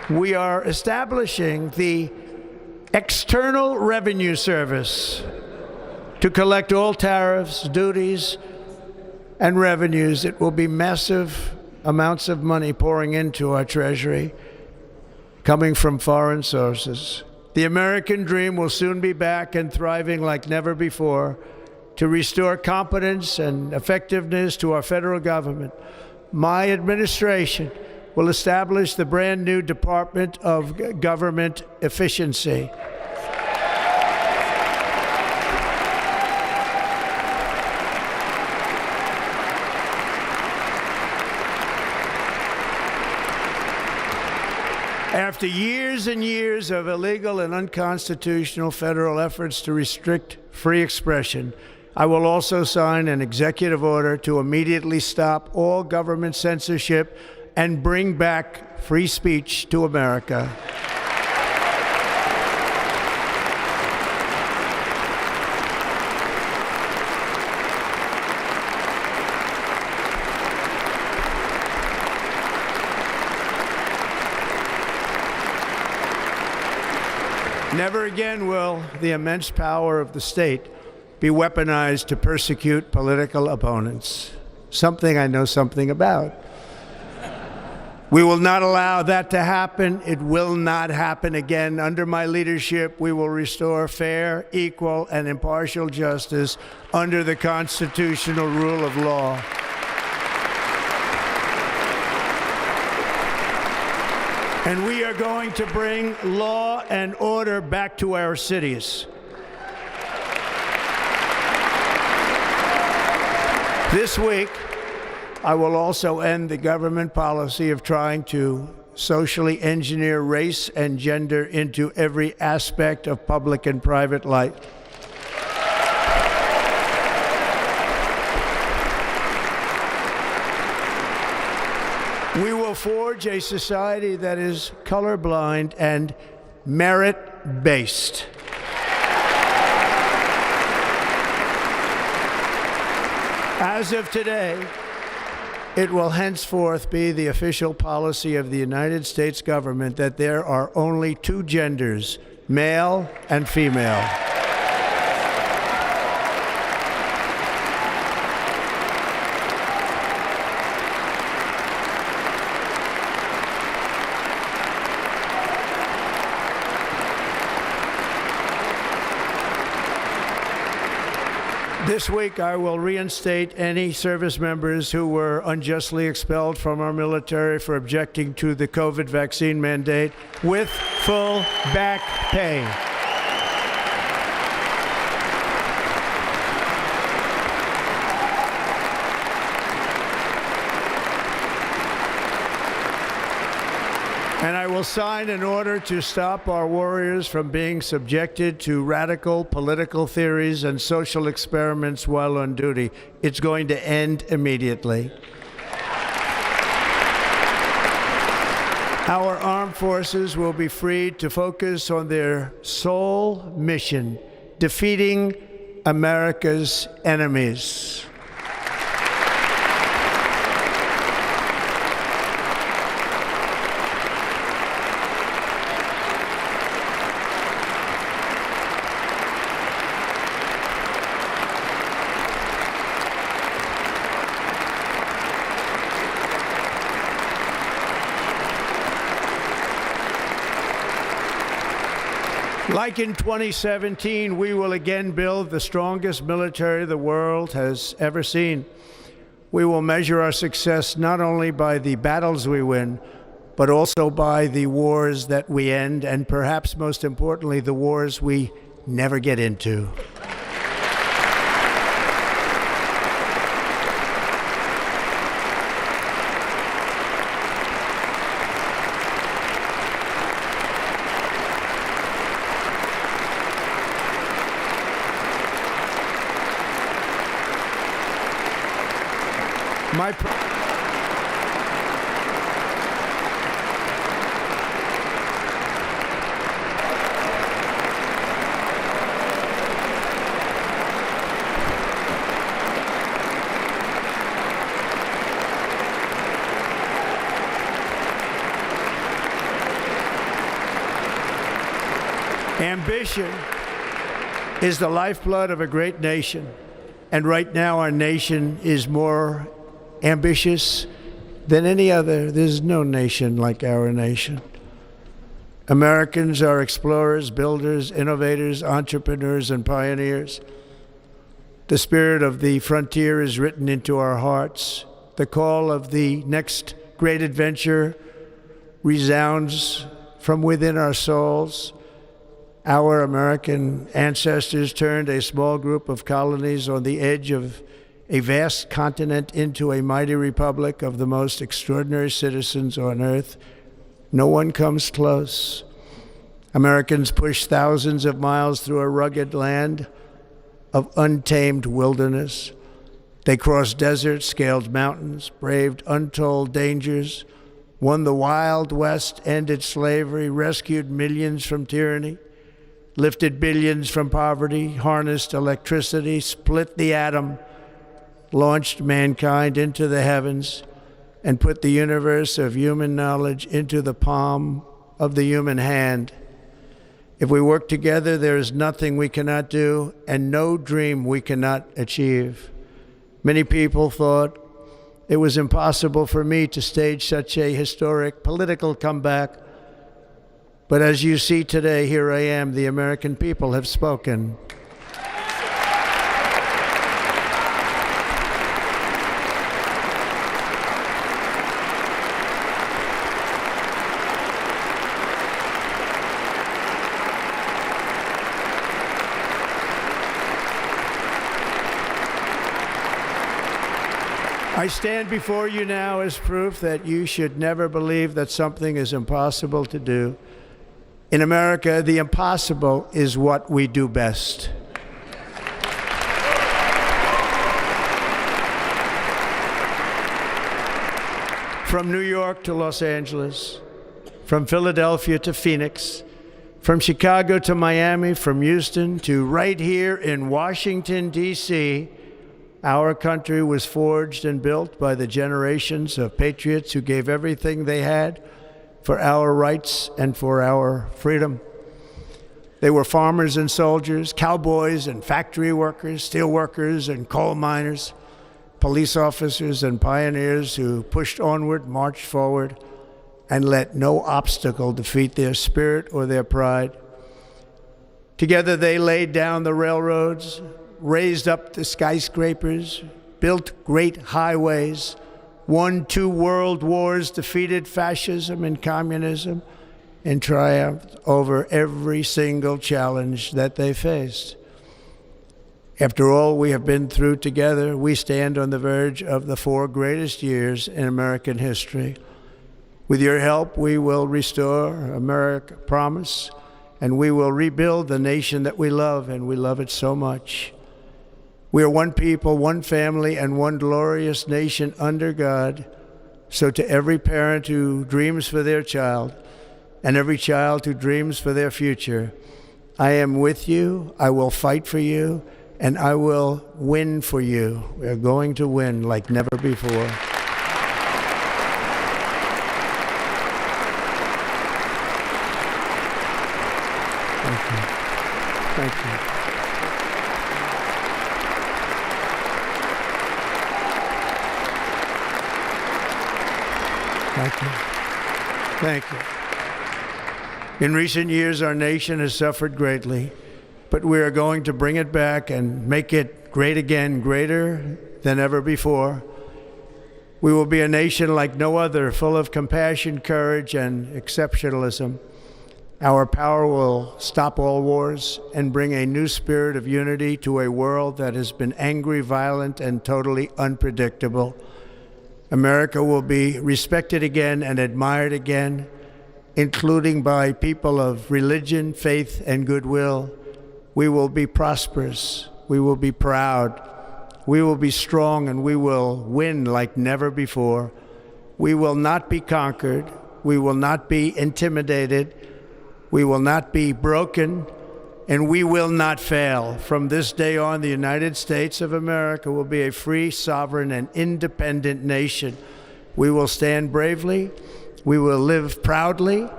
we are establishing the External Revenue Service to collect all tariffs, duties, and revenues. It will be massive amounts of money pouring into our treasury, coming from foreign sources. The American dream will soon be back and thriving like never before to restore competence and effectiveness to our federal government. My administration will establish the brand new Department of Government Efficiency. After years and years of illegal and unconstitutional federal efforts to restrict free expression, I will also sign an executive order to immediately stop all government censorship and bring back free speech to America. Never again will the immense power of the state be weaponized to persecute political opponents, something I know something about. We will not allow that to happen. It will not happen again. Under my leadership, we will restore fair, equal, and impartial justice under the constitutional rule of law. And we are going to bring law and order back to our cities. This week, I will also end the government policy of trying to socially engineer race and gender into every aspect of public and private life. We will forge a society that is colorblind and merit-based. As of today, it will henceforth be the official policy of the United States government that there are only two genders, male and female. This week, I will reinstate any service members who were unjustly expelled from our military for objecting to the COVID vaccine mandate with full back pay. And I will sign an order to stop our warriors from being subjected to radical political theories and social experiments while on duty. It's going to end immediately. Our armed armed forces will be freed to focus on their sole mission, defeating America's enemies. Like in 2017, we will again build the strongest military the world has ever seen. We will measure our success not only by the battles we win, but also by the wars that we end, and perhaps most importantly, the wars we never get into. Ambition is the lifeblood of a great nation, and right now our nation is more ambitious than any other. There's no nation like our nation. Americans are explorers, builders, innovators, entrepreneurs, and pioneers. The spirit of the frontier is written into our hearts. The call of the next great adventure resounds from within our souls. Our American ancestors turned a small group of colonies on the edge of a vast continent into a mighty republic of the most extraordinary citizens on earth. No one comes close. Americans pushed thousands of miles through a rugged land of untamed wilderness. They crossed deserts, scaled mountains, braved untold dangers, won the Wild West, ended slavery, rescued millions from tyranny, lifted billions from poverty, harnessed electricity, split the atom, launched mankind into the heavens, and put the universe of human knowledge into the palm of the human hand. If we work together, there is nothing we cannot do and no dream we cannot achieve. Many people thought it was impossible for me to stage such a historic political comeback. But as you see today, here I am. The American people have spoken. I stand before you now as proof that you should never believe that something is impossible to do. In America, the impossible is what we do best. From New York to Los Angeles, from Philadelphia to Phoenix, from Chicago to Miami, from Houston to right here in Washington, D.C., our country was forged and built by the generations of patriots who gave everything they had for our rights and for our freedom. They were farmers and soldiers, cowboys and factory workers, steel workers and coal miners, police officers and pioneers who pushed onward, marched forward, and let no obstacle defeat their spirit or their pride. Together they laid down the railroads, raised up the skyscrapers, built great highways, won 2 world wars, defeated fascism and communism, and triumphed over every single challenge that they faced. After all we have been through together, we stand on the verge of the 4 greatest years in American history. With your help, we will restore America, promise, and we will rebuild the nation that we love, and we love it so much. We are one people, one family, and one glorious nation under God. So to every parent who dreams for their child, and every child who dreams for their future. I am with you, I will fight for you, and I will win for you. We are going to win like never before. Thank you. Thank you. Thank you. Thank you. In recent years, our nation has suffered greatly, but we are going to bring it back and make it great again, greater than ever before. We will be a nation like no other, full of compassion, courage, and exceptionalism. Our power will stop all wars and bring a new spirit of unity to a world that has been angry, violent, and totally unpredictable. America will be respected again and admired again, including by people of religion, faith, and goodwill. We will be prosperous. We will be proud. We will be strong, and we will win like never before. We will not be conquered. We will not be intimidated. We will not be broken, and we will not fail. From this day on, the United States of America will be a free, sovereign, and independent nation. We will stand bravely. We will live proudly.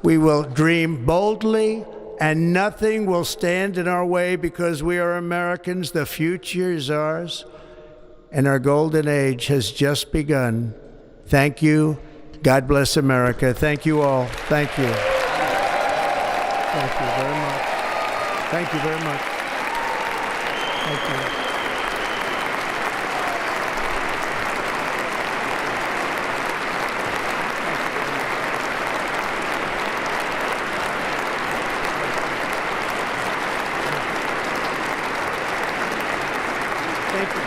We will dream boldly, and nothing will stand in our way because we are Americans. The future is ours, and our golden age has just begun. Thank you. God bless America. Thank you all. Thank you. Thank you very much. Thank you very much. Thank you. Thank you.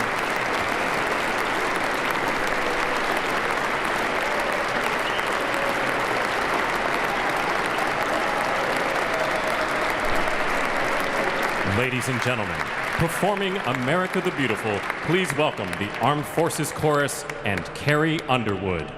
Ladies and gentlemen, performing America the Beautiful, please welcome the Armed Forces Chorus and Carrie Underwood.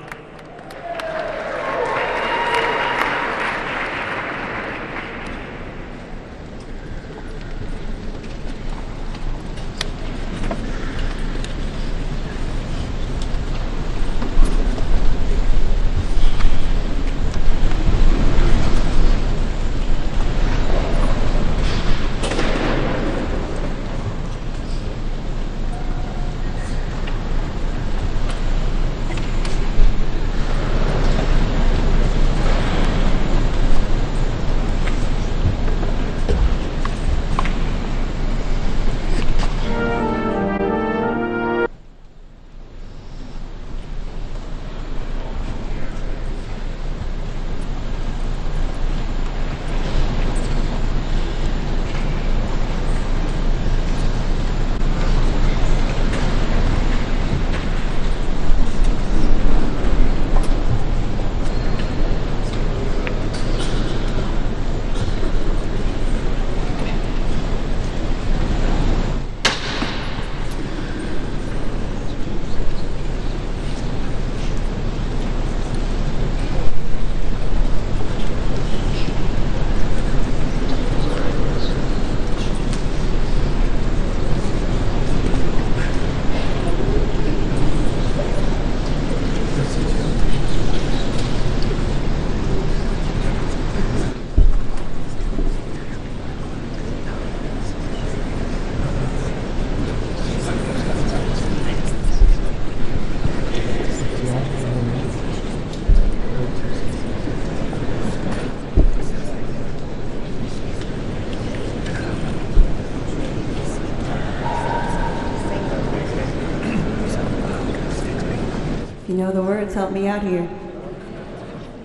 You know the words, help me out here.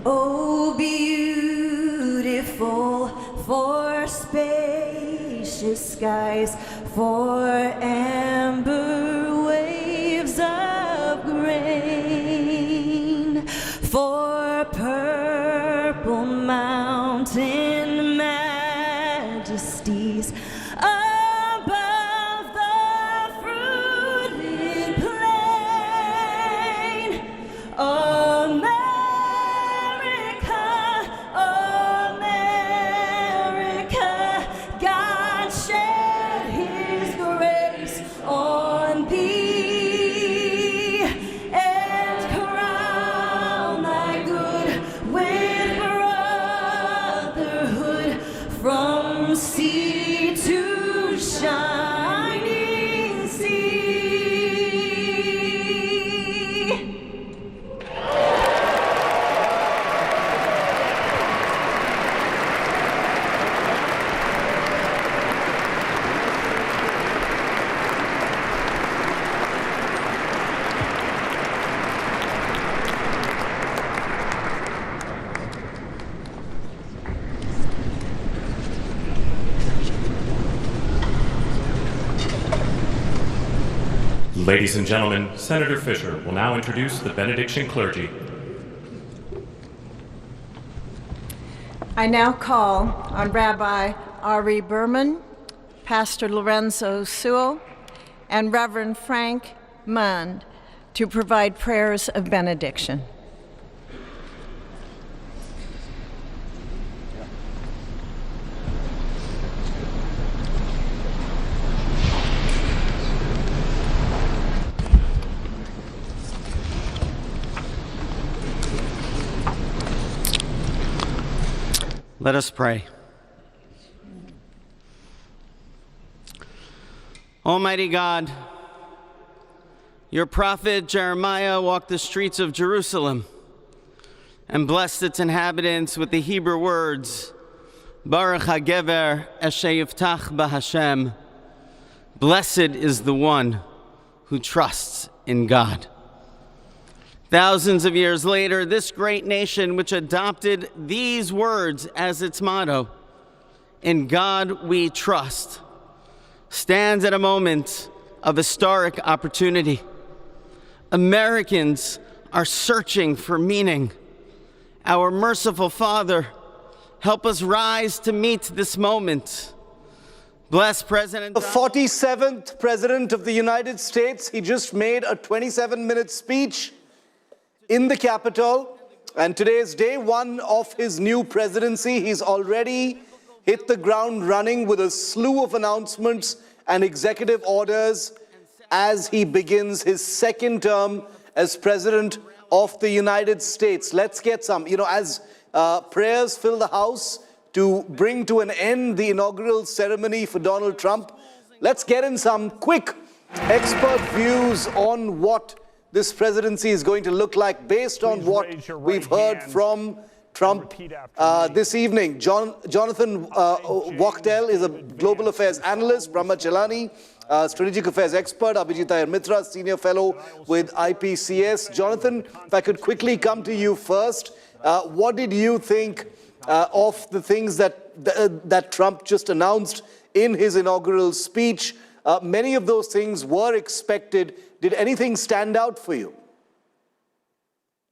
Oh, beautiful for spacious skies, for amber waves of grain, for purple mountain majesties. America, shining sea. Ladies and gentlemen, Senator Fisher will now introduce the benediction clergy. I now call on Rabbi Ari Berman, Pastor Lorenzo Sewell, and Reverend Frank Mund to provide prayers of benediction. Let us pray. Almighty God, your prophet Jeremiah walked the streets of Jerusalem and blessed its inhabitants with the Hebrew words, Baruch HaGever Asher Yiftach BaHashem. Blessed is the one who trusts in God. Thousands of years later, this great nation, which adopted these words as its motto, "In God we trust," stands at a moment of historic opportunity. Americans are searching for meaning. Our merciful Father, help us rise to meet this moment. Bless President The 47th President of the United States. He just made a 27-minute speech in the Capitol, and today is day one of his new presidency. He's already hit the ground running with a slew of announcements and executive orders as he begins his second term as President of the United States. Let's get some, as prayers fill the House to bring to an end the inaugural ceremony for Donald Trump, let's get in some quick expert views on what this presidency is going to look like based on what we've heard from Trump this evening. Jonathan Wachtel is a global affairs analyst, Brahma Chelani, strategic affairs expert, Abhijit Iyer Mitra, senior fellow with IPCS. Jonathan, if I could quickly come to you first, what did you think of the things that Trump just announced in his inaugural speech? Many of those things were expected. Did anything stand out for you?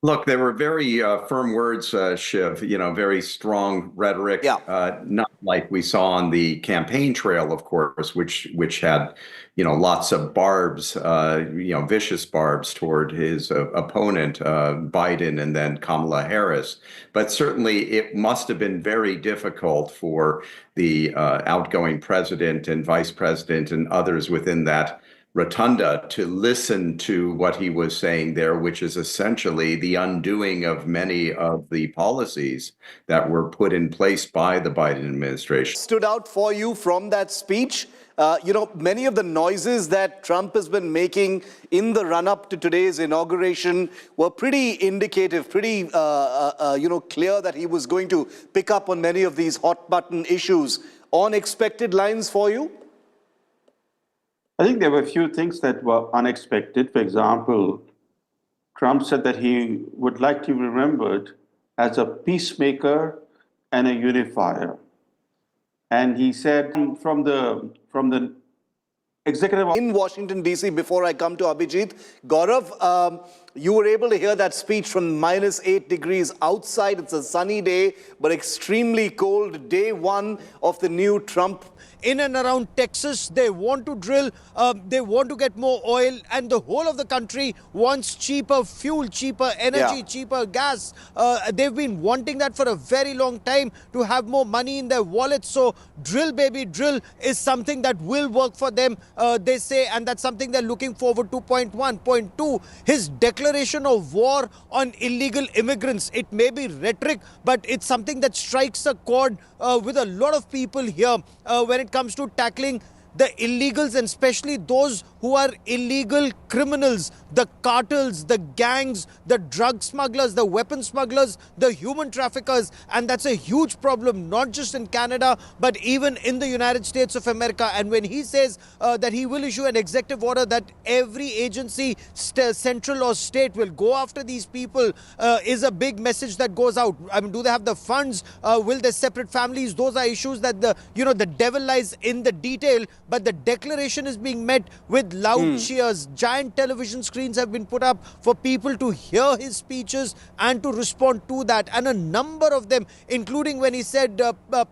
Look, they were very firm words, Shiv, very strong rhetoric, not like we saw on the campaign trail, of course, which had, lots of barbs, vicious barbs toward his opponent, Biden, and then Kamala Harris. But certainly it must have been very difficult for the outgoing president and vice president and others within that Rotunda to listen to what he was saying there, which is essentially the undoing of many of the policies that were put in place by the Biden administration. Stood out for you from that speech? Many of the noises that Trump has been making in the run-up to today's inauguration were pretty indicative, pretty, clear that he was going to pick up on many of these hot-button issues. Unexpected lines for you? I think there were a few things that were unexpected. For example, Trump said that he would like to be remembered as a peacemaker and a unifier. And he said from the executive in Washington, D.C., before I come to Abhijit, Gaurav, you were able to hear that speech from -8 degrees outside. It's a sunny day, but extremely cold. Day one of the new Trump. In and around Texas, they want to drill, they want to get more oil, and the whole of the country wants cheaper fuel, cheaper energy, cheaper gas. They've been wanting that for a very long time to have more money in their wallets. So drill, baby, drill is something that will work for them, they say, and that's something they're looking forward to. Point one. Point two, his declaration of war on illegal immigrants. It may be rhetoric, but it's something that strikes a chord with a lot of people here when it comes to tackling the illegals, and especially those who are illegal criminals, the cartels, the gangs, the drug smugglers, the weapon smugglers, the human traffickers. And that's a huge problem, not just in Canada, but even in the United States of America. And when he says that he will issue an executive order that every agency, central or state, will go after these people, is a big message that goes out. I mean, do they have the funds? Will they separate families? Those are issues that the devil lies in the detail. But the declaration is being met with loud cheers. Giant television screens have been put up for people to hear his speeches and to respond to that. And a number of them, including when he said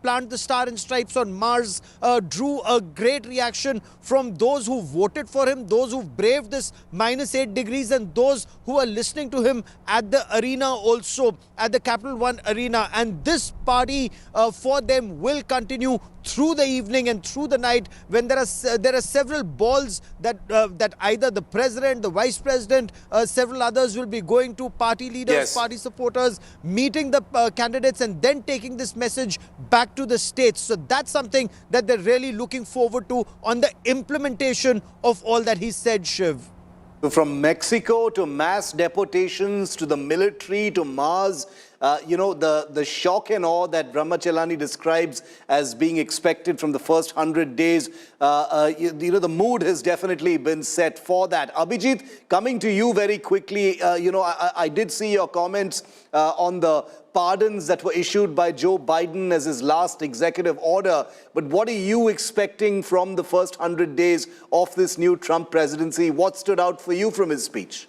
plant the star and stripes on Mars, drew a great reaction from those who voted for him, those who braved this -8 degrees, and those who are listening to him at the arena also, at the Capital One Arena. And this party for them will continue through the evening and through the night, when there are several balls that either the president, the vice president, several others will be going to, party leaders, party supporters, meeting the candidates, and then taking this message back to the states. So that's something that they're really looking forward to on the implementation of all that he said, Shiv. So from Mexico to mass deportations to the military to Mars, the shock and awe that Brahmachalani describes as being expected from the first 100 days, the mood has definitely been set for that. Abhijit, coming to you very quickly, I did see your comments on the pardons that were issued by Joe Biden as his last executive order. But what are you expecting from the first 100 days of this new Trump presidency? What stood out for you from his speech?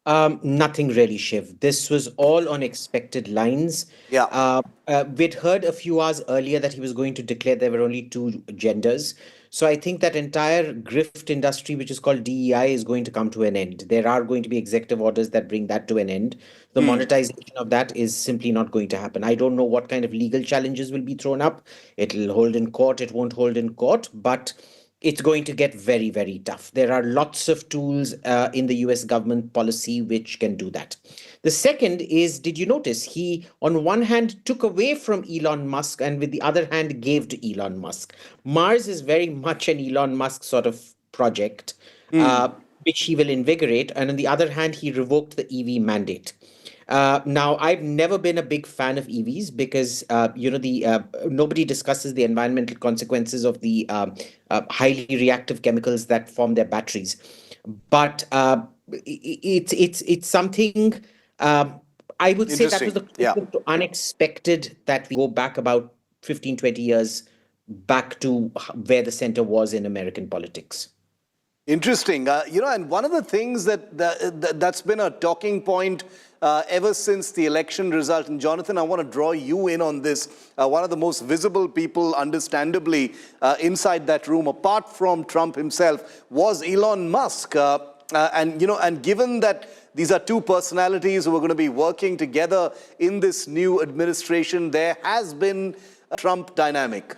Nothing really, Shiv. This was all on expected lines. Yeah. We'd heard a few hours earlier that he was going to declare there were only 2 genders. So I think that entire grift industry, which is called DEI, is going to come to an end. There are going to be executive orders that bring that to an end. The monetization of that is simply not going to happen. I don't know what kind of legal challenges will be thrown up. It'll hold in court, it won't hold in court, but it's going to get very, very tough. There are lots of tools in the US government policy which can do that. The second is, did you notice he, on one hand, took away from Elon Musk and with the other hand gave to Elon Musk? Mars is very much an Elon Musk sort of project, which he will invigorate. And on the other hand, he revoked the EV mandate. Now, I've never been a big fan of EVs because, nobody discusses the environmental consequences of the highly reactive chemicals that form their batteries. But it's something, I would say that was the unexpected that we go back about 15, 20 years back to where the center was in American politics. Interesting. And one of the things that's been a talking point ever since the election result, and Jonathan, I want to draw you in on this. One of the most visible people, understandably, inside that room, apart from Trump himself, was Elon Musk. And given that these are 2 personalities who are going to be working together in this new administration, there has been a Trump dynamic.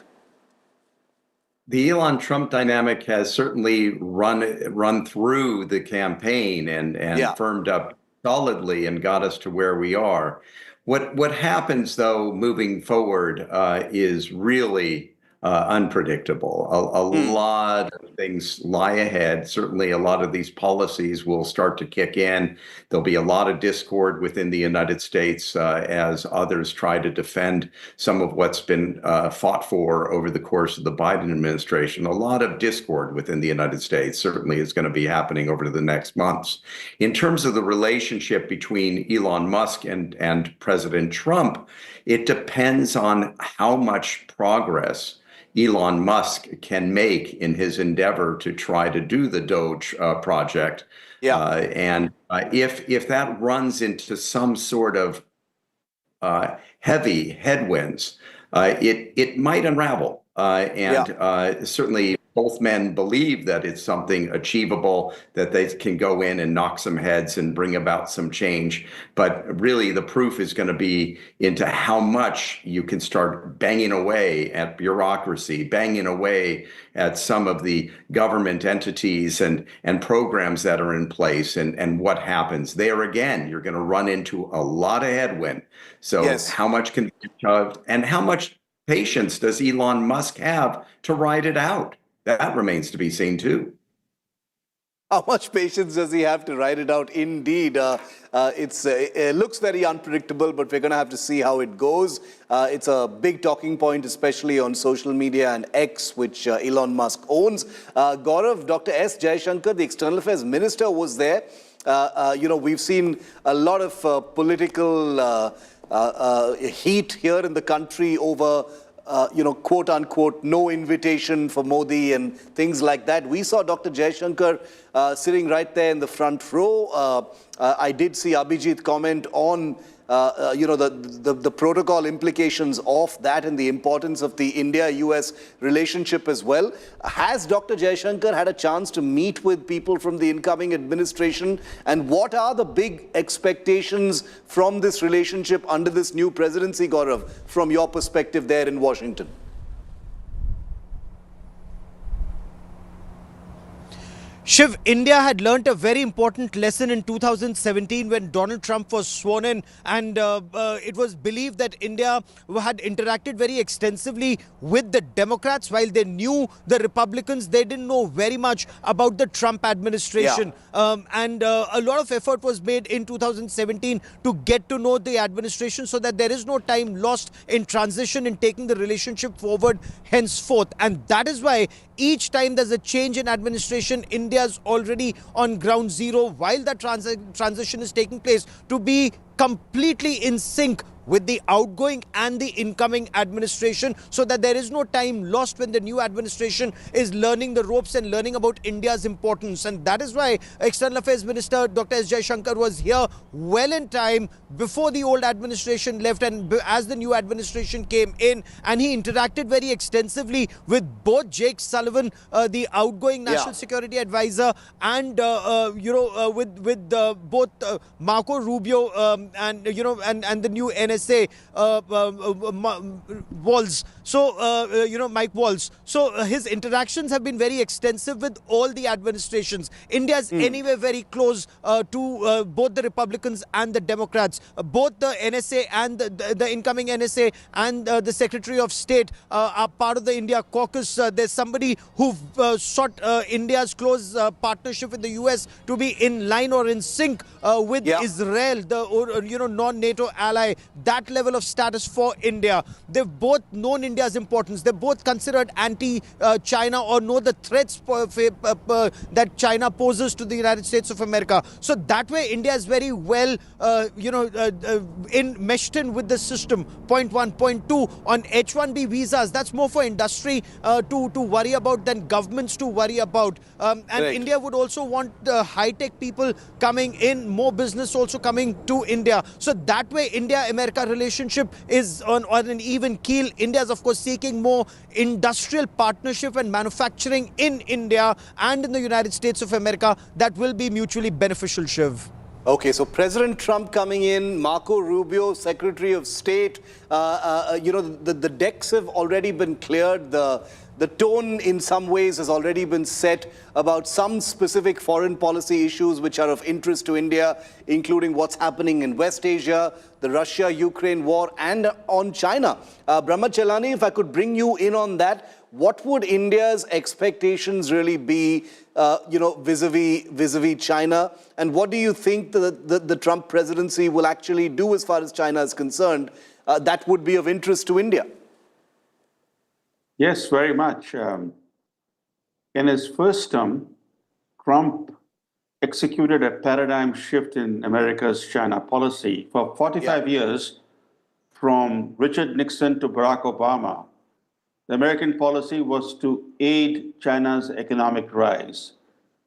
The Elon-Trump dynamic has certainly run through the campaign and firmed up solidly and got us to where we are. What happens, though, moving forward is really unpredictable. A lot of things lie ahead. Certainly, a lot of these policies will start to kick in. There'll be a lot of discord within the United States as others try to defend some of what's been fought for over the course of the Biden administration. A lot of discord within the United States certainly is going to be happening over the next months. In terms of the relationship between Elon Musk and President Trump, it depends on how much progress Elon Musk can make in his endeavor to try to do the Doge project. And if that runs into some sort of heavy headwinds, it might unravel. Certainly both men believe that it's something achievable, that they can go in and knock some heads and bring about some change. But really, the proof is going to be into how much you can start banging away at bureaucracy, banging away at some of the government entities and programs that are in place, and what happens. There again, you're going to run into a lot of headwind. So how much can be shoved and how much patience does Elon Musk have to ride it out? That remains to be seen too. How much patience does he have to ride it out? Indeed, it looks very unpredictable, but we're going to have to see how it goes. It's a big talking point, especially on social media and X, which Elon Musk owns. Gaurav, Dr. S. Jaishankar, the External Affairs Minister, was there. We've seen a lot of political heat here in the country over quote unquote, no invitation for Modi and things like that. We saw Dr. Jaishankar sitting right there in the front row. I did see Abhijit comment on the protocol implications of that and the importance of the India-US relationship as well. Has Dr. Jaishankar had a chance to meet with people from the incoming administration? And what are the big expectations from this relationship under this new presidency, Gaurav, from your perspective there in Washington? Shiv, India had learnt a very important lesson in 2017 when Donald Trump was sworn in, and it was believed that India had interacted very extensively with the Democrats. While they knew the Republicans, they didn't know very much about the Trump administration. And a lot of effort was made in 2017 to get to know the administration so that there is no time lost in transition in taking the relationship forward henceforth. And that is why each time there's a change in administration, India's already on ground zero while that transition is taking place to be completely in sync with the outgoing and the incoming administration, so that there is no time lost when the new administration is learning the ropes and learning about India's importance. And that is why External Affairs Minister Dr. S. Jaishankar was here well in time before the old administration left and as the new administration came in, and he interacted very extensively with both Jake Sullivan, the outgoing National Security Advisor, and with both Marco Rubio and the new NSA Walz. So, Mike Walz. So his interactions have been very extensive with all the administrations. India is anyway very close to both the Republicans and the Democrats. Both the NSA and the incoming NSA and the Secretary of State are part of the India caucus. There's somebody who sought India's close partnership with the US to be in line or in sync with Israel, the non-NATO ally. That level of status for India. They've both known India's importance. They're both considered anti-China or know the threats that China poses to the United States of America. So that way, India is very well, meshed in with the system. Point one. Point two, on H-1B visas, that's more for industry to worry about than governments to worry about. And India would also want high-tech people coming in, more business also coming to India. So that way, India-America relationship is on an even keel. India is, of course, seeking more industrial partnership and manufacturing in India and in the United States of America that will be mutually beneficial, Shiv. Okay, so President Trump coming in, Marco Rubio, Secretary of State, the decks have already been cleared. The tone in some ways has already been set about some specific foreign policy issues which are of interest to India, including what's happening in West Asia, the Russia-Ukraine war, and on China. Brahma Chelani, if I could bring you in on that, what would India's expectations really be, vis-a-vis China? And what do you think the Trump presidency will actually do as far as China is concerned that would be of interest to India? Yes, very much. In his first term, Trump executed a paradigm shift in America's China policy. For 45 years, from Richard Nixon to Barack Obama, the American policy was to aid China's economic rise.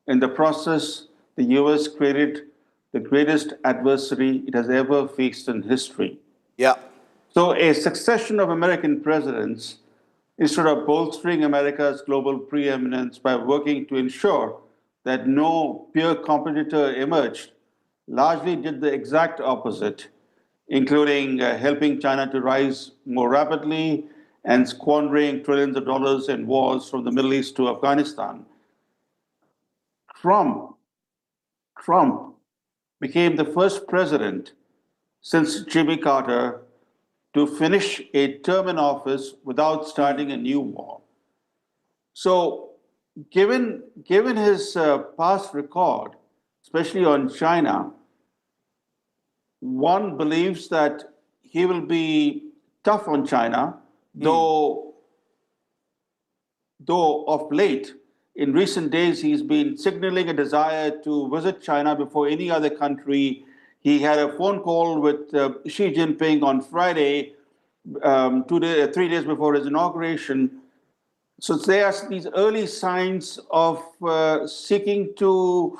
In the process, the US created the greatest adversary it has ever faced in history. So a succession of American presidents, instead of bolstering America's global preeminence by working to ensure that no peer competitor emerged, largely did the exact opposite, including helping China to rise more rapidly and squandering trillions of dollars in wars from the Middle East to Afghanistan. Trump became the first president since Jimmy Carter to finish a term in office without starting a new war. So given his past record, especially on China, one believes that he will be tough on China, though of late, in recent days, he's been signaling a desire to visit China before any other country. He had a phone call with Xi Jinping on Friday, 3 days before his inauguration. So there are these early signs of seeking to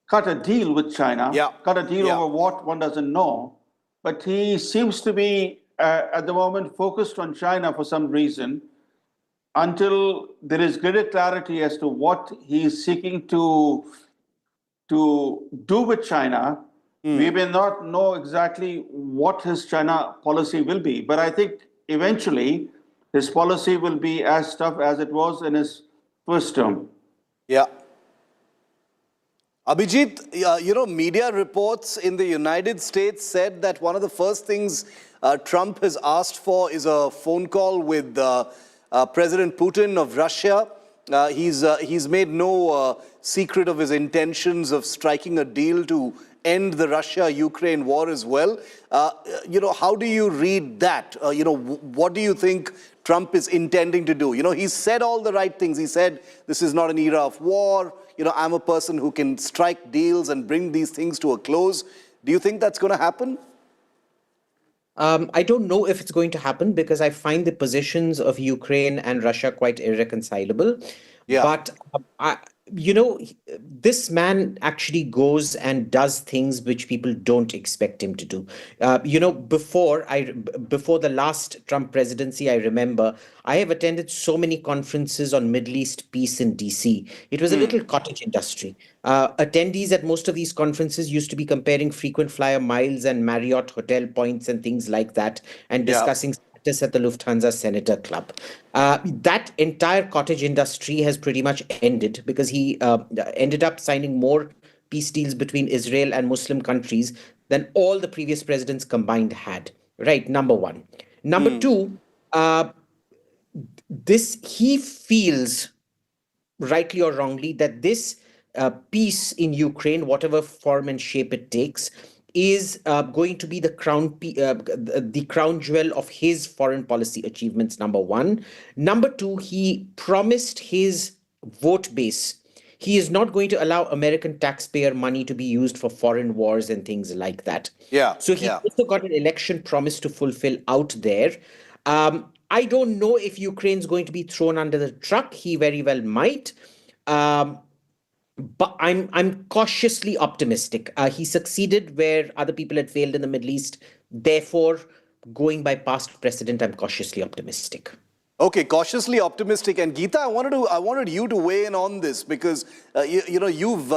cut a deal with China, cut a deal over what one doesn't know. But he seems to be, at the moment, focused on China for some reason, until there is greater clarity as to what he is seeking to do with China. We may not know exactly what his China policy will be, but I think eventually his policy will be as tough as it was in his first term. Yeah. Abhijit, media reports in the United States said that one of the first things Trump has asked for is a phone call with President Putin of Russia. He's made no secret of his intentions of striking a deal to end the Russia-Ukraine war as well. How do you read that? What do you think Trump is intending to do? He's said all the right things. He said, this is not an era of war. I'm a person who can strike deals and bring these things to a close. Do you think that's going to happen? I don't know if it's going to happen because I find the positions of Ukraine and Russia quite irreconcilable. Yeah. But, this man actually goes and does things which people don't expect him to do. Before the last Trump presidency, I remember I have attended so many conferences on Middle East peace in DC. It was a little cottage industry. Attendees at most of these conferences used to be comparing frequent flyer miles and Marriott hotel points and things like that, and discussing status at the Lufthansa Senator Club. That entire cottage industry has pretty much ended because he ended up signing more peace deals between Israel and Muslim countries than all the previous presidents combined had. Right, number one. Number two, he feels, rightly or wrongly, that this peace in Ukraine, whatever form and shape it takes, is going to be the crown jewel of his foreign policy achievements, number one. Number two, he promised his vote base he is not going to allow American taxpayer money to be used for foreign wars and things like that. Yeah. So he also got an election promise to fulfill out there. I don't know if Ukraine's going to be thrown under the truck. He very well might. But I'm cautiously optimistic. He succeeded where other people had failed in the Middle East. Therefore, going by past precedent, I'm cautiously optimistic. Okay, cautiously optimistic. And Geeta, I wanted you to weigh in on this because you've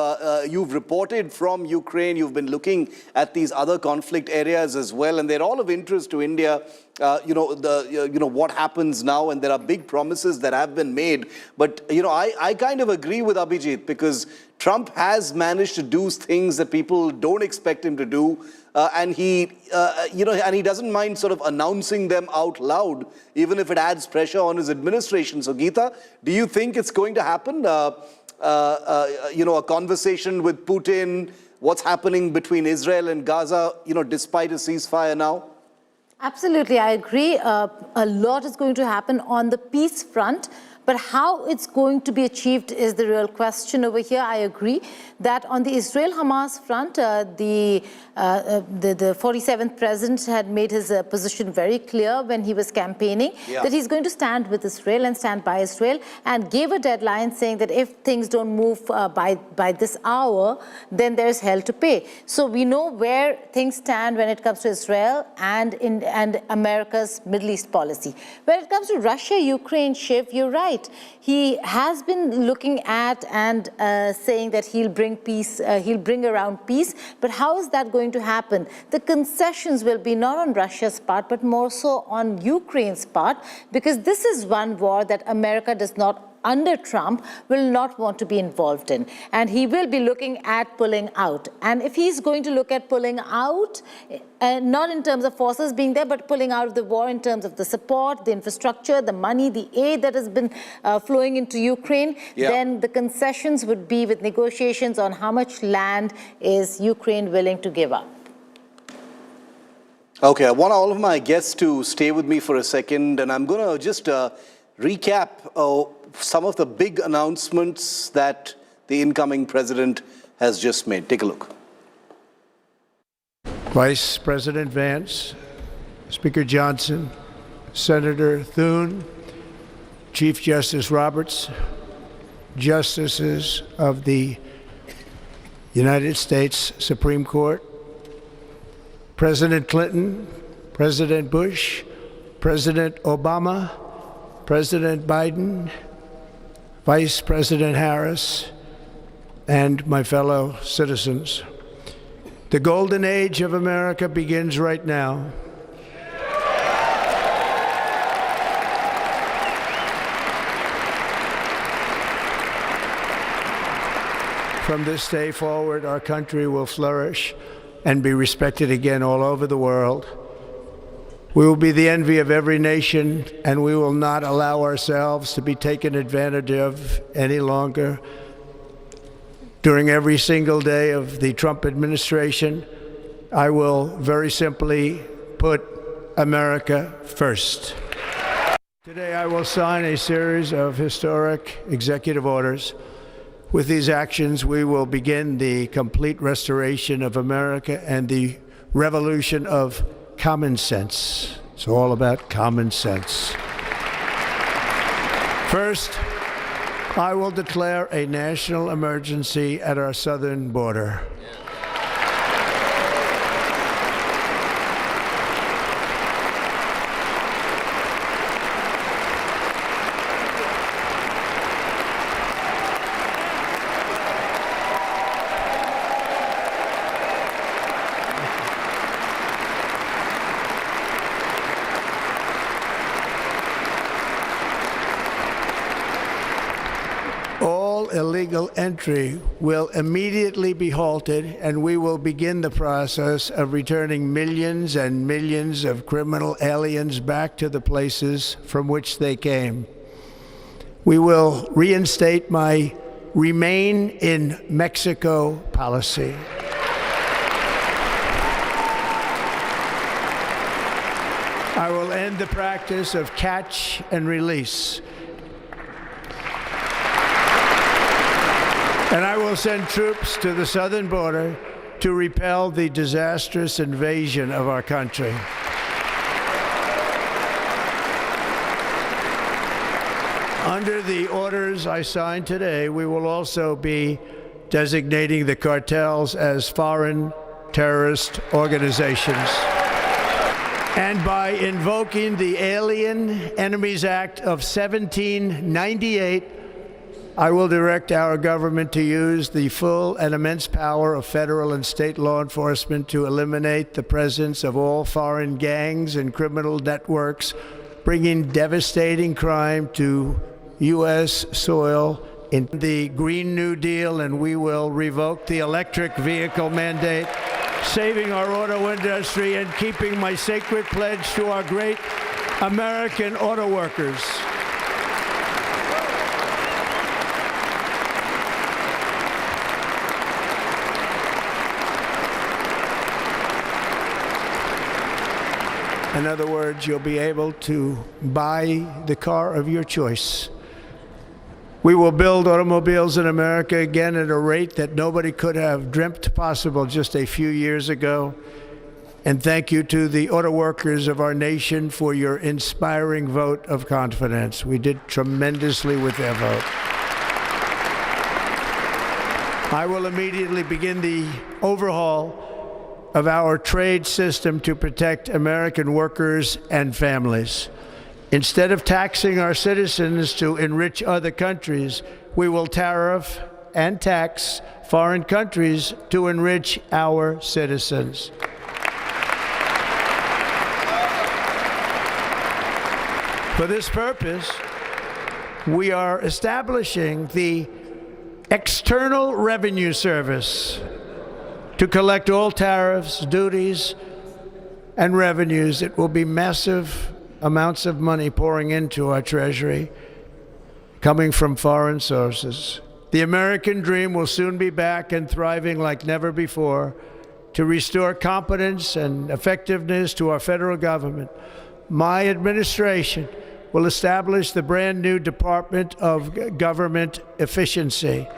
reported from Ukraine. You've been looking at these other conflict areas as well, and they're all of interest to India. What happens now, and there are big promises that have been made. But I kind of agree with Abhijit because Trump has managed to do things that people don't expect him to do. And he doesn't mind sort of announcing them out loud, even if it adds pressure on his administration. So, Geeta, do you think it's going to happen? A conversation with Putin, what's happening between Israel and Gaza, despite a ceasefire now? Absolutely, I agree. A lot is going to happen on the peace front. But how it's going to be achieved is the real question over here. I agree that on the Israel-Hamas front, the 47th president had made his position very clear when he was campaigning that he's going to stand with Israel and stand by Israel, and gave a deadline saying that if things don't move by this hour, then there's hell to pay. So we know where things stand when it comes to Israel and America's Middle East policy. When it comes to Russia, Ukraine, Shiv, you're right. He has been looking at and saying that he'll bring peace, he'll bring around peace. But how is that going to happen? The concessions will be not on Russia's part, but more so on Ukraine's part, because this is one war that America does not under Trump will not want to be involved in. And he will be looking at pulling out. And if he's going to look at pulling out, not in terms of forces being there, but pulling out of the war in terms of the support, the infrastructure, the money, the aid that has been flowing into Ukraine, then the concessions would be with negotiations on how much land is Ukraine willing to give up. Okay, I want all of my guests to stay with me for a second, and I'm going to just recap some of the big announcements that the incoming president has just made. Take a look. Vice President Vance, Speaker Johnson, Senator Thune, Chief Justice Roberts, Justices of the United States Supreme Court, President Clinton, President Bush, President Obama, President Biden, Vice President Harris, and my fellow citizens. The golden age of America begins right now. From this day forward, our country will flourish and be respected again all over the world. We will be the envy of every nation, and we will not allow ourselves to be taken advantage of any longer. During every single day of the Trump administration, I will very simply put America first. Today, I will sign a series of historic executive orders. With these actions, we will begin the complete restoration of America and the revolution of common sense. It's all about common sense. First, I will declare a national emergency at our southern border. Illegal entry will immediately be halted, and we will begin the process of returning millions and millions of criminal aliens back to the places from which they came. We will reinstate my Remain in Mexico policy. I will end the practice of catch and release. And I will send troops to the southern border to repel the disastrous invasion of our country. Under the orders I signed today, we will also be designating the cartels as foreign terrorist organizations. And by invoking the Alien Enemies Act of 1798, I will direct our government to use the full and immense power of federal and state law enforcement to eliminate the presence of all foreign gangs and criminal networks, bringing devastating crime to U.S. soil in the Green New Deal, and we will revoke the electric vehicle mandate, saving our auto industry and keeping my sacred pledge to our great American auto workers. In other words, you'll be able to buy the car of your choice. We will build automobiles in America again at a rate that nobody could have dreamt possible just a few years ago. And thank you to the auto workers of our nation for your inspiring vote of confidence. We did tremendously with their vote. I will immediately begin the overhaul of our trade system to protect American workers and families. Instead of taxing our citizens to enrich other countries, we will tariff and tax foreign countries to enrich our citizens. For this purpose, we are establishing the External Revenue Service to collect all tariffs, duties, and revenues. It will be massive amounts of money pouring into our treasury, coming from foreign sources. The American dream will soon be back and thriving like never before to restore competence and effectiveness to our federal government. My administration will establish the brand new Department of Government Efficiency.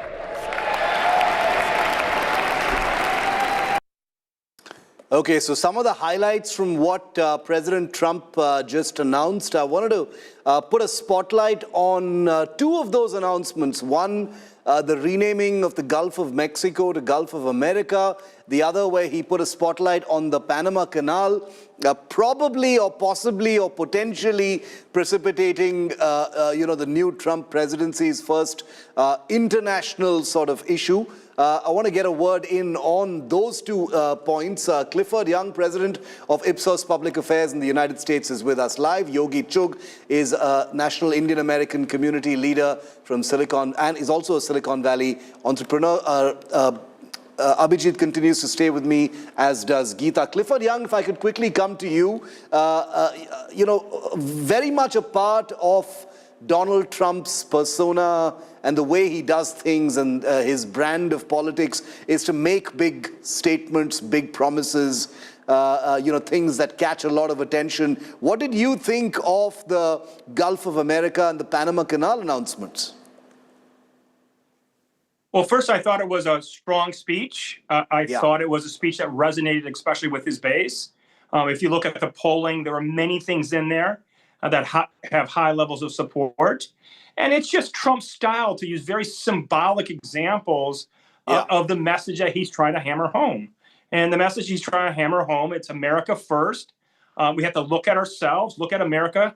Okay, so some of the highlights from what President Trump just announced. I wanted to put a spotlight on two of those announcements. One, the renaming of the Gulf of Mexico to Gulf of America. The other, where he put a spotlight on the Panama Canal, probably or possibly or potentially precipitating, the new Trump presidency's first international sort of issue. I want to get a word in on those 2 points. Clifford Young, president of Ipsos Public Affairs in the United States, is with us live. Yogi Chugh is a national Indian American community leader from Silicon and is also a Silicon Valley entrepreneur. Abhijit continues to stay with me, as does Geeta. Clifford Young, if I could quickly come to you, very much a part of Donald Trump's persona and the way he does things and his brand of politics is to make big statements, big promises, things that catch a lot of attention. What did you think of the Gulf of America and the Panama Canal announcements? Well, first, I thought it was a strong speech. I thought it was a speech that resonated, especially with his base. If you look at the polling, there are many things in there that have high levels of support. And it's just Trump's style to use very symbolic examples of the message that he's trying to hammer home. And the message he's trying to hammer home, it's America first. We have to look at ourselves, look at America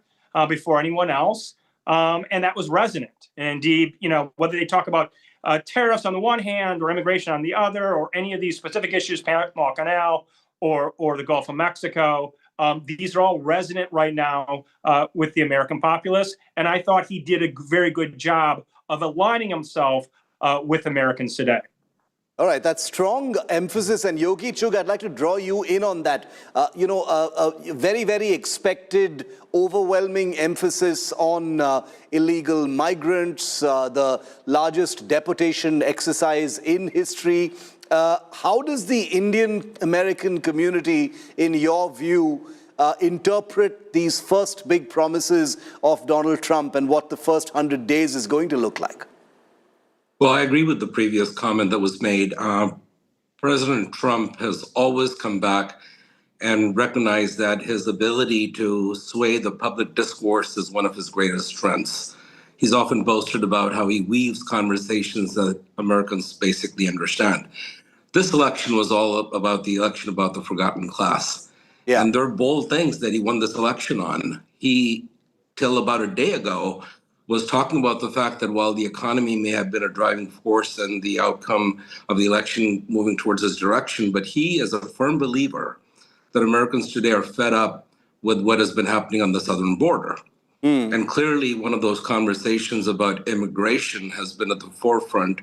before anyone else. And that was resonant. And indeed, whether they talk about tariffs on the one hand or immigration on the other, or any of these specific issues, Panama Canal or the Gulf of Mexico, these are all resonant right now with the American populace. And I thought he did a very good job of aligning himself with Americans today. All right, that's strong emphasis. And Yogi Chugh, I'd like to draw you in on that. A very, very expected, overwhelming emphasis on illegal migrants, the largest deportation exercise in history. How does the Indian American community, in your view, interpret these first big promises of Donald Trump and what the first 100 days is going to look like? Well, I agree with the previous comment that was made. President Trump has always come back and recognized that his ability to sway the public discourse is one of his greatest strengths. He's often boasted about how he weaves conversations that Americans basically understand. This election was all about the election about the forgotten class. Yeah. And there are bold things that he won this election on. He, till about a day ago, was talking about the fact that while the economy may have been a driving force and the outcome of the election moving towards his direction, but he is a firm believer that Americans today are fed up with what has been happening on the southern border. And clearly one of those conversations about immigration has been at the forefront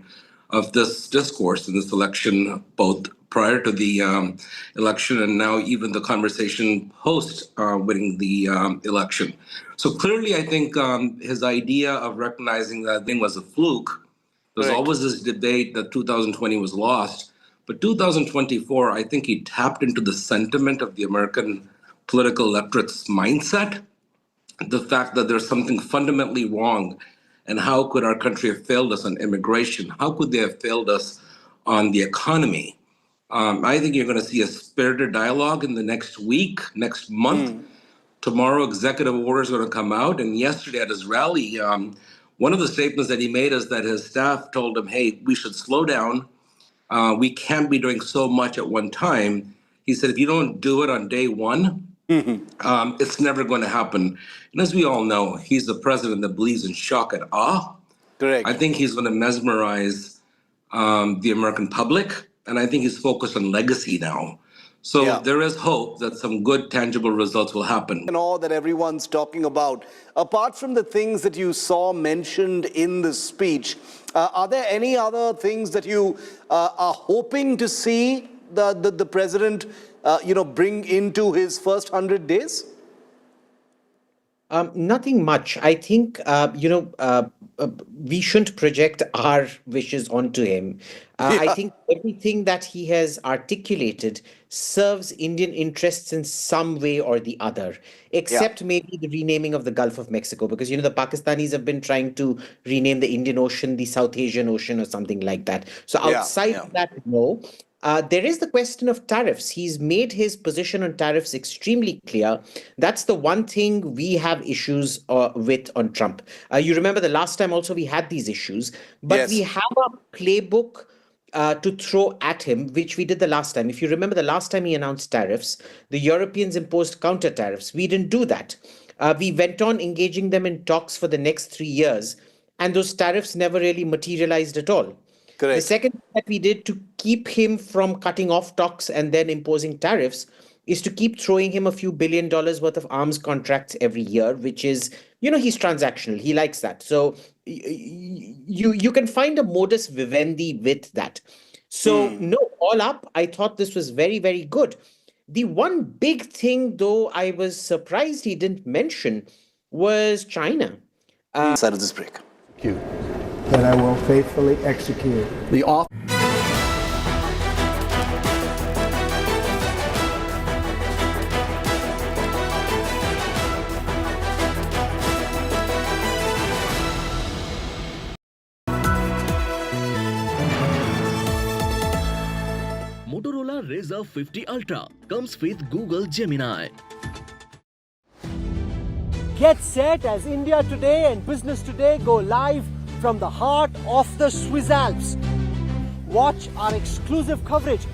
of this discourse in this election, both prior to the election and now even the conversation post winning the election. So clearly, I think his idea of recognizing that thing was a fluke. There's always this debate that 2020 was lost. But 2024, I think he tapped into the sentiment of the American political electorate's mindset, the fact that there's something fundamentally wrong. And how could our country have failed us on immigration? How could they have failed us on the economy? I think you're going to see a spirited dialogue in the next week, next month. Tomorrow, executive orders are going to come out. And yesterday at his rally, one of the statements that he made is that his staff told him, hey, we should slow down. We can't be doing so much at one time. He said, if you don't do it on day one, it's never going to happen. And as we all know, he's the president that believes in shock and awe. Correct. I think he's going to mesmerize the American public. And I think he's focused on legacy now. So there is hope that some good, tangible results will happen. And all that everyone's talking about, apart from the things that you saw mentioned in the speech, are there any other things that you are hoping to see the president, bring into his first 100 days? Nothing much. I think, we shouldn't project our wishes onto him. I think everything that he has articulated serves Indian interests in some way or the other, except maybe the renaming of the Gulf of Mexico, because, the Pakistanis have been trying to rename the Indian Ocean the South Asian Ocean or something like that. So outside of that, no. There is the question of tariffs. He's made his position on tariffs extremely clear. That's the one thing we have issues with on Trump. You remember the last time also we had these issues, but we have a playbook to throw at him, which we did the last time. If you remember the last time he announced tariffs, the Europeans imposed counter tariffs. We didn't do that. We went on engaging them in talks for the next 3 years, and those tariffs never really materialized at all. Correct. The second thing that we did to keep him from cutting off talks and then imposing tariffs is to keep throwing him a few $1 billion worth of arms contracts every year, which is, he's transactional. He likes that. So you can find a modus vivendi with that. So no, all up, I thought this was very, very good. The one big thing, though, I was surprised he didn't mention was China. Side of this break. Thank you. That I will faithfully execute the office. Motorola Razr 50 Ultra comes with Google Gemini. Get set as India Today and Business Today go live from the heart of the Swiss Alps. Watch our exclusive coverage